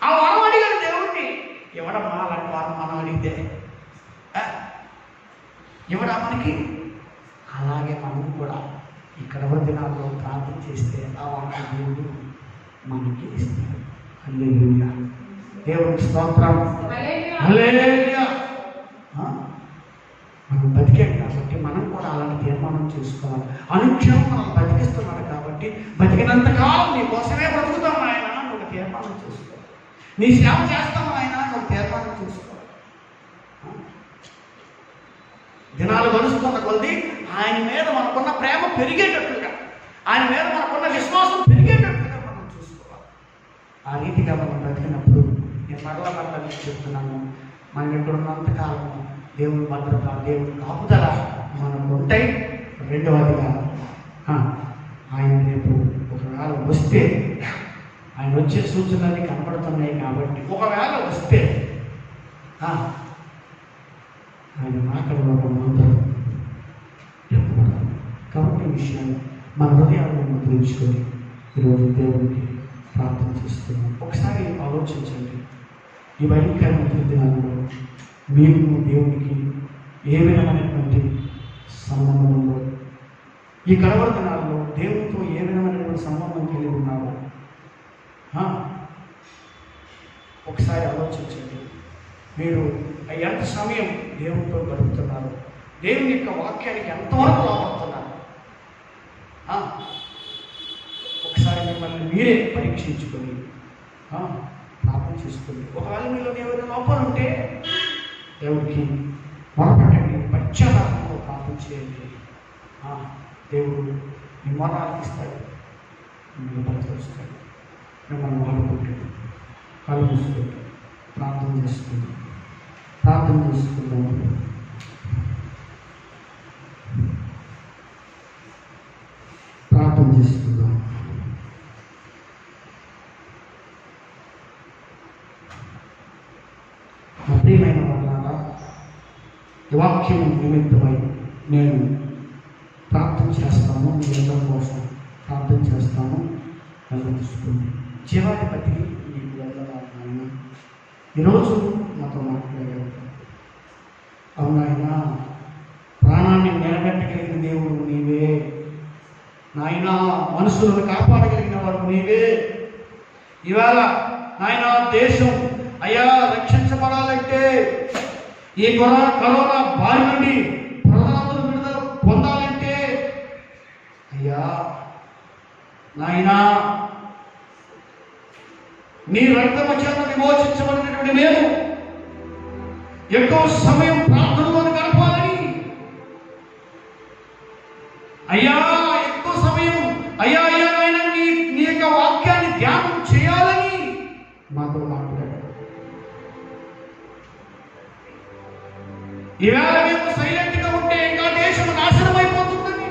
ఆ వరం అడిగాడు దేవుడిని. ఎవడమ్మా అలాంటి వరం మనం అడిగితే? ఎవడా మనకి? అలాగే మనం కూడా ఇక్కడ దినాల్లో ప్రార్థన చేస్తే ఆ వరం దేవుడు మనకి ఇస్తాడు. హల్లెలూయా. దేవునికి స్తోత్రం. హల్లెలూయా. మనం బతికాం కాబట్టి మనం కూడా అలాంటి తీర్మానం చేసుకోవాలి. అనుక్షణం మనం బతికిస్తున్నాడు కాబట్టి బతికినంత కాలం నీ కోసమే బ్రతుకుతాం ఆయన నువ్వు తీర్మానం చేసుకోవాలి. నీ సేవ చేస్తాం ఆయన నువ్వు తీర్మానం చేసుకోవాలి. దినాలు గడుస్తున్న కొద్ది ఆయన మీద మనకున్న ప్రేమ పెరిగేటట్లుగా, ఆయన మీద మనకున్న విశ్వాసం పెరిగేటట్లుగా మనం చూసుకోవాలి. ఆ రీతిగా మనం బ్రతికినప్పుడు నేను మరలా చెప్తున్నాను, మనం ఇక్కడ ఉన్నంతకాలం దేవుని భద్రత, దేవుని కాపుదల మనకు ఉంటాయి. రెండవదిగా ఆయన రేపు ఒకవేళ వస్తే, ఆయన వచ్చే సూచనలు కనబడుతున్నాయి కాబట్టి ఒకవేళ వస్తే ఆయన మాటల్లో అందరూ చెప్పబడతారు. కాబట్టి విషయాన్ని మన హృదయాలను ముద్రించుకొని ఈరోజు దేవుడికి ప్రార్థన చేస్తున్నాం. ఒకసారి ఆలోచించండి. ఈ భయంకరమైన దినాల్లో మీకు దేవునికి ఏ విధమైనటువంటి సంబంధం ఉందో, ఈ కడవర దినాల్లో దేవునితో ఏ విధమైనటువంటి సంబంధం కలిగి ఉన్నారో ఒకసారి ఆలోచించండి. మీరు ఎంత సమయం దేవునితో గడుపుతున్నారు, దేవుని యొక్క వాక్యానికి ఎంతవరకు లోపడుతున్నారు, ఒకసారి మిమ్మల్ని మీరే పరీక్షించుకొని ప్రార్థన చేసుకోండి. ఒకవేళ మీలో ఏమైనా లోపాలు ఉంటే దేవుడికి మొరపెట్టండి, పశ్చాత్తాపంతో ప్రార్థన చేయండి. దేవుడు మీ మొర ఆలకిస్తాడు, మిమ్మల్ని బలపరుస్తాడు, మిమ్మల్ని వాడుకుంటాడు. కళ్ళు మూసుకుంటాడు. ప్రార్థన చేసుకుందాం. ప్రార్థన చేసుకుందాం. ప్రార్థన చేసుకుందాం. ప్రియమైన వాళ్ళ వాక్యం నిమిత్తమై నేను ప్రార్థన చేస్తాను. మీ అందరి కోసం ప్రార్థన చేస్తాను. చూసుకోండి. జీవాధిపతి మీకు వెళ్ళాలన్నా ఈరోజు మాతో మాట్లాడారు. అవునాయన, ప్రాణాన్ని నిలబెట్టగలిగిన దేవుడు నీవే నాయన, మనుషులను కాపాడగలిగిన వాడు నీవే. ఇవాళ నాయన దేశం అయ్యా రక్షించబడాలంటే, ఈ కరోనా బారి నుండి ప్రజలందరూ విడుదల పొందాలంటే అయ్యా నాయనా నీ రక్తము చేత విమోచించబడినటువంటి మేము ఎక్కువ సమయం ప్రార్థనలో గడపాలని అయ్యా, ఎక్కువ సమయం అయ్యా అయ్యా నాయన నీ యొక్క వాక్యాన్ని ధ్యానం చేయాలని మాతో మాట్లాడారు. ఈవేళ మేము సైలెంట్గా ఉంటే ఇంకా దేశం నాశనం అయిపోతుందని,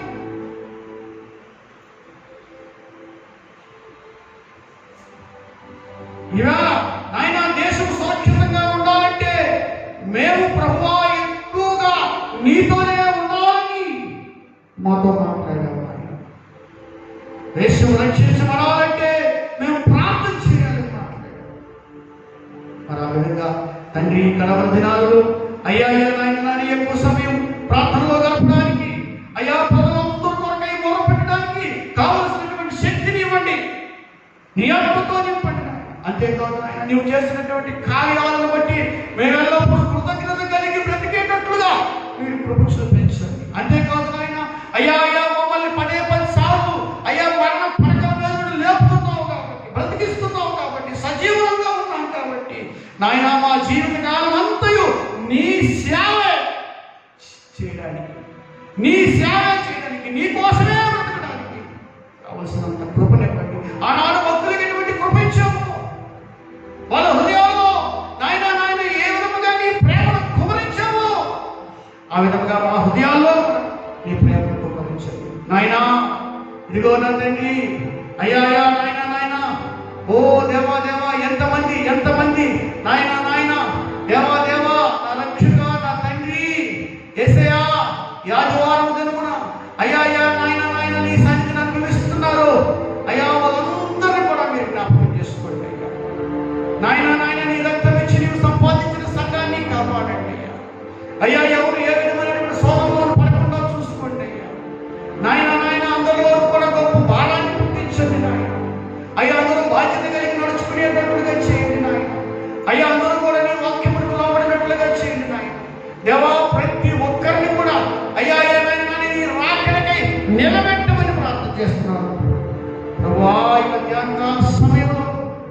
ఈవేళ ఆయన దేశం సురక్షితంగా ఉండాలంటే మేము ప్రభువా ఎక్కువగా నీతోనే ఉండాలని మాతో మాట్లాడారు. దేశం రక్షించబడాలంటే మేము ప్రార్థన చేయాలని మాట్లాడారు. మరి ఆ విధంగా తండ్రి కడవర దినాలలో అయ్యా నాయన ఎక్కువ సమయం ప్రార్థనలో గడపడానికి, అయ్యా ప్రజలందరూ కొరకై మొరపెట్టడానికి కావలసినటువంటి శక్తిని ఇవ్వండి, నీ ఆత్మతో నింపండి. అంతేకాదు ఆయన నీవు చేసినటువంటి కార్యాలను బట్టి మేము ఎల్లప్పుడూ కృతజ్ఞత కలిగి బ్రతికేటట్లుగా మీరు కృప చూపించండి. అంతేకాదు ఆయన అయ్యా అయ్యా మమ్మల్ని పదే 10 సార్లు అయ్యా మరణ పడకల మీద లేపుతున్నావు కాబట్టి, బ్రతికిస్తున్నావు కాబట్టి, సజీవంగా ఉన్నాం కాబట్టి నాయన మా జీవిత కాలం అంతయు నీ సేవ చేయడానికి, నీ సేవ చేయడానికి, నీ కోసమే బ్రతకడానికి కావలసినంత కృపనివ్వండి. ఆనాడు భక్తులకి ఎటువంటి కృప ఇచ్చాము, వాళ్ళ హృదయాల్లో ఆ విధంగా మా హృదయాల్లో నీ ప్రేమను కుమ్మరించండి నాయనా. ఇదిగో నా తండ్రి, అయ్యా నాయనా, ఓ దేవా ఎంతమంది నాయనా దేవా నా రక్షక, నా తండ్రి యేసయ్యా, యాజవారం దినమున అయ్యా నాయన నీ సన్నిధిని అనుభవిస్తున్నారు అయ్యా. వాళ్ళందరూ కూడా మీరు జ్ఞాపకం చేసుకోండి అయ్యా. నాయన నీ రక్తం ఇచ్చి నీవు సంపాదించిన సంఘాన్ని కాపాడండి అయ్యా. ఎవరు ఏ విధమైనటువంటి శోధంలో పడకుండా చూసుకోండి అయ్యా. నాయన అందరిలో కూడా గొప్ప భారాన్ని పుట్టించండి నాయన అయ్యా. అందరూ బాధ్యత కలిగి నడుచుకునేటట్లుగా చేయండి నాయన అయ్యా. అందరూ కూడా నీ వాక్యములకు లోబడినట్లుగా చేయండి నాయన దేవా. ప్రతి ఒక్కరిని కూడా అయ్యా ఏమైనా నీ రాకడకై నిలబెట్టమని ప్రార్థన చేస్తున్నాను ప్రభువా. ఈ మధ్యాహ్న సమయంలో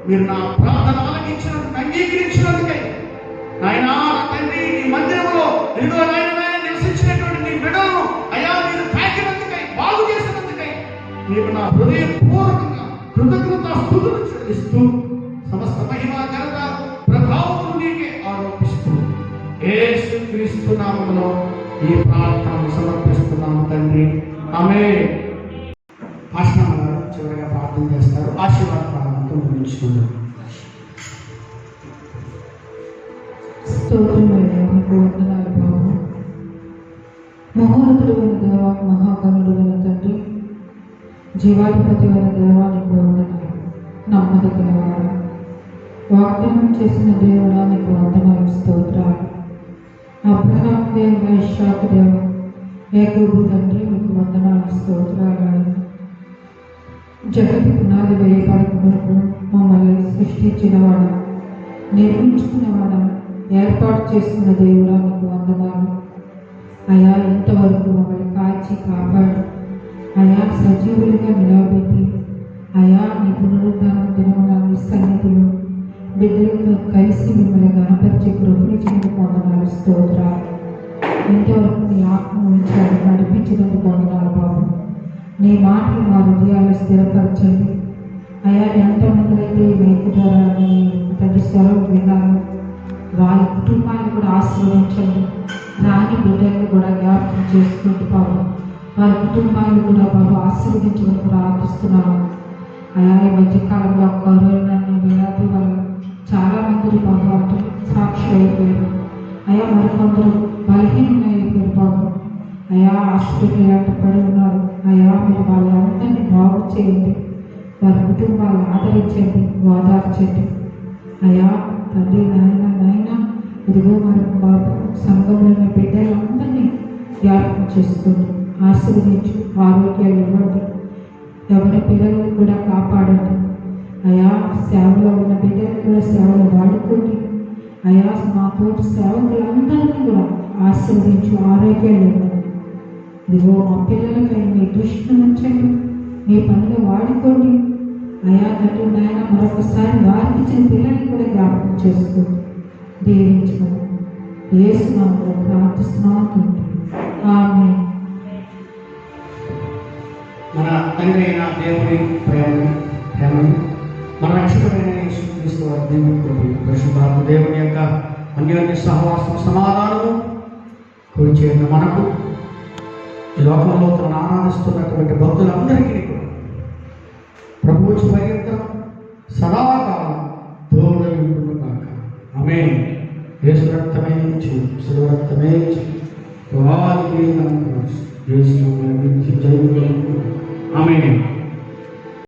మీరు నా ప్రార్థన ఆలకించినందుకు, అంగీకరించినందుకై నాయనా తండ్రి, నీ మందిరంలో ఇదిగో నాయన నివసించినటువంటి నీ బిడ్డలను అయ్యా మీరు తాకినందుకై, బాగు చేసినందుకై మీకు నా హృదయపూర్వకంగా కృతజ్ఞతాస్తుతులు చెల్లిస్తూ సమస్త మహిమ, ఘనత, ప్రభావం నీకే ఆరోపిస్తూ యేసుక్రీస్తు నామములో ఈ ప్రార్థనను సమర్పిస్తున్నాము తండ్రి, ఆమేన్. పాస్టర్ గారు చివరిగా ప్రార్థన చేస్తారు. ఆశీర్వాద ప్రార్థనతో ముగించుకుందాం. స్తోత్రమైన మీకు వందనాలు బాబు. మహోన్నతుడైన దేవ, మహాగణుడైన తండ్రి, జీవాధిపతి అయిన దేవానికి వందనాలు. నమ్మదగిన వాడు, వాగ్దానం చేసిన దేవుడానికి వందనాలు, స్తోత్రాలు. అబ్రహాం దేవుడు, ఇస్సాకు దేవుడు, యాకోబు తండ్రి మీకు వందనాలు, స్తోత్రాలు. జగతి పునాది వేయబడక వరకు మమ్మల్ని సృష్టించినవాడు, నిర్మించుకున్నవాడు, ఏర్పాటు చేసుకున్న దేవుడా మీకు వందనాలు అయా. ఇంతవరకు మమ్మల్ని కాచి కాపాడు అయా, సజీవులుగా నిలబెట్టి అయా నీ పునరుద్ధానం దినమున నీ సన్నిధిలో బిడ్డలతో కలిసి మిమ్మల్ని గణపరిచి కృపణించినందుకు వందనాలు, స్తోత్రాలు. ఇంతవరకు నీ ఆత్మ ఉంచాలి నడిపించినందుకు వందనాలు బాబు. నీ మాటలు మా హృదయాలు స్థిరపరచండి అయా. ఎంతమందినైతే మీకు ద్వారా తండ్రి స్వరం విన్నాను, వారి కుటుంబాన్ని కూడా ఆశీర్వదించండి. రాని బిడ్డలను కూడా జ్ఞాపకం చేసుకుంటూ బాబు, వారి కుటుంబాన్ని కూడా బాబు ఆశీర్వదించడం ప్రార్థిస్తున్నాము అయా. ఈ మధ్యకాలంలో కరోనా వ్యాధి వల్ల చాలా మంది బాబు అంటే సాక్షి అయిపోయారు అయా. మరికొందరు బలహీనంగా అయిపోయారు బాబు అయా. హాస్పిటల్ అంటే పడి ఉన్నారు అయా. మీరు వాళ్ళందరినీ బాగు చేయండి, వారి కుటుంబాలను ఆదరించండి, ఓదార్చండి అయా. తండ్రి నాయన ఇదిగో మనకు బాబు సంఘంలో బిడ్డలందరినీ జ్ఞాపకం చేసుకోండి, ఆశీర్వదించు, ఆరోగ్యాలు ఇవ్వండి. ఎవరి పిల్లలను కూడా కాపాడండి అయా. సేవలో ఉన్న బిడ్డలను కూడా సేవలు వాడుకోండి అయా. మా తోటి సేవకులందరినీ కూడా ఆశీర్వదించు, ఆరోగ్యాలు ఇవ్వండి. ఇదిగో మా పిల్లలకై మీ దృష్టిని ఉంచండి, మీ పనిలో వాడుకోండి అయా. తండ్రి నాయన మరొకసారి వారికి ఇచ్చిన పిల్లల్ని కూడా జ్ఞాపకం చేసుకోండి, దీవించుకోండి. యేసు నామములో ప్రార్థిస్తున్నాము తండ్రి, ఆమేన్. మన తండ్రి అయిన దేవుని ప్రేమని మన రక్షకుడైన యేసుక్రీస్తు వారి దేవుని పరిశుద్ధాత్మ దేవుని యొక్క అన్యోన్య సహవాసం, సమాధానము కూడి చేరిన మనకు ఈ లోకంలో తను ఆనందిస్తున్నటువంటి భక్తులందరికీ కూడా ప్రభువు పర్యంతం సదాకాలం తోడై ఉండుగాక. ఆమేన్. యేసు రక్తమే శిలువ రక్తమే వారికి యేసు జై. ఆమేన్.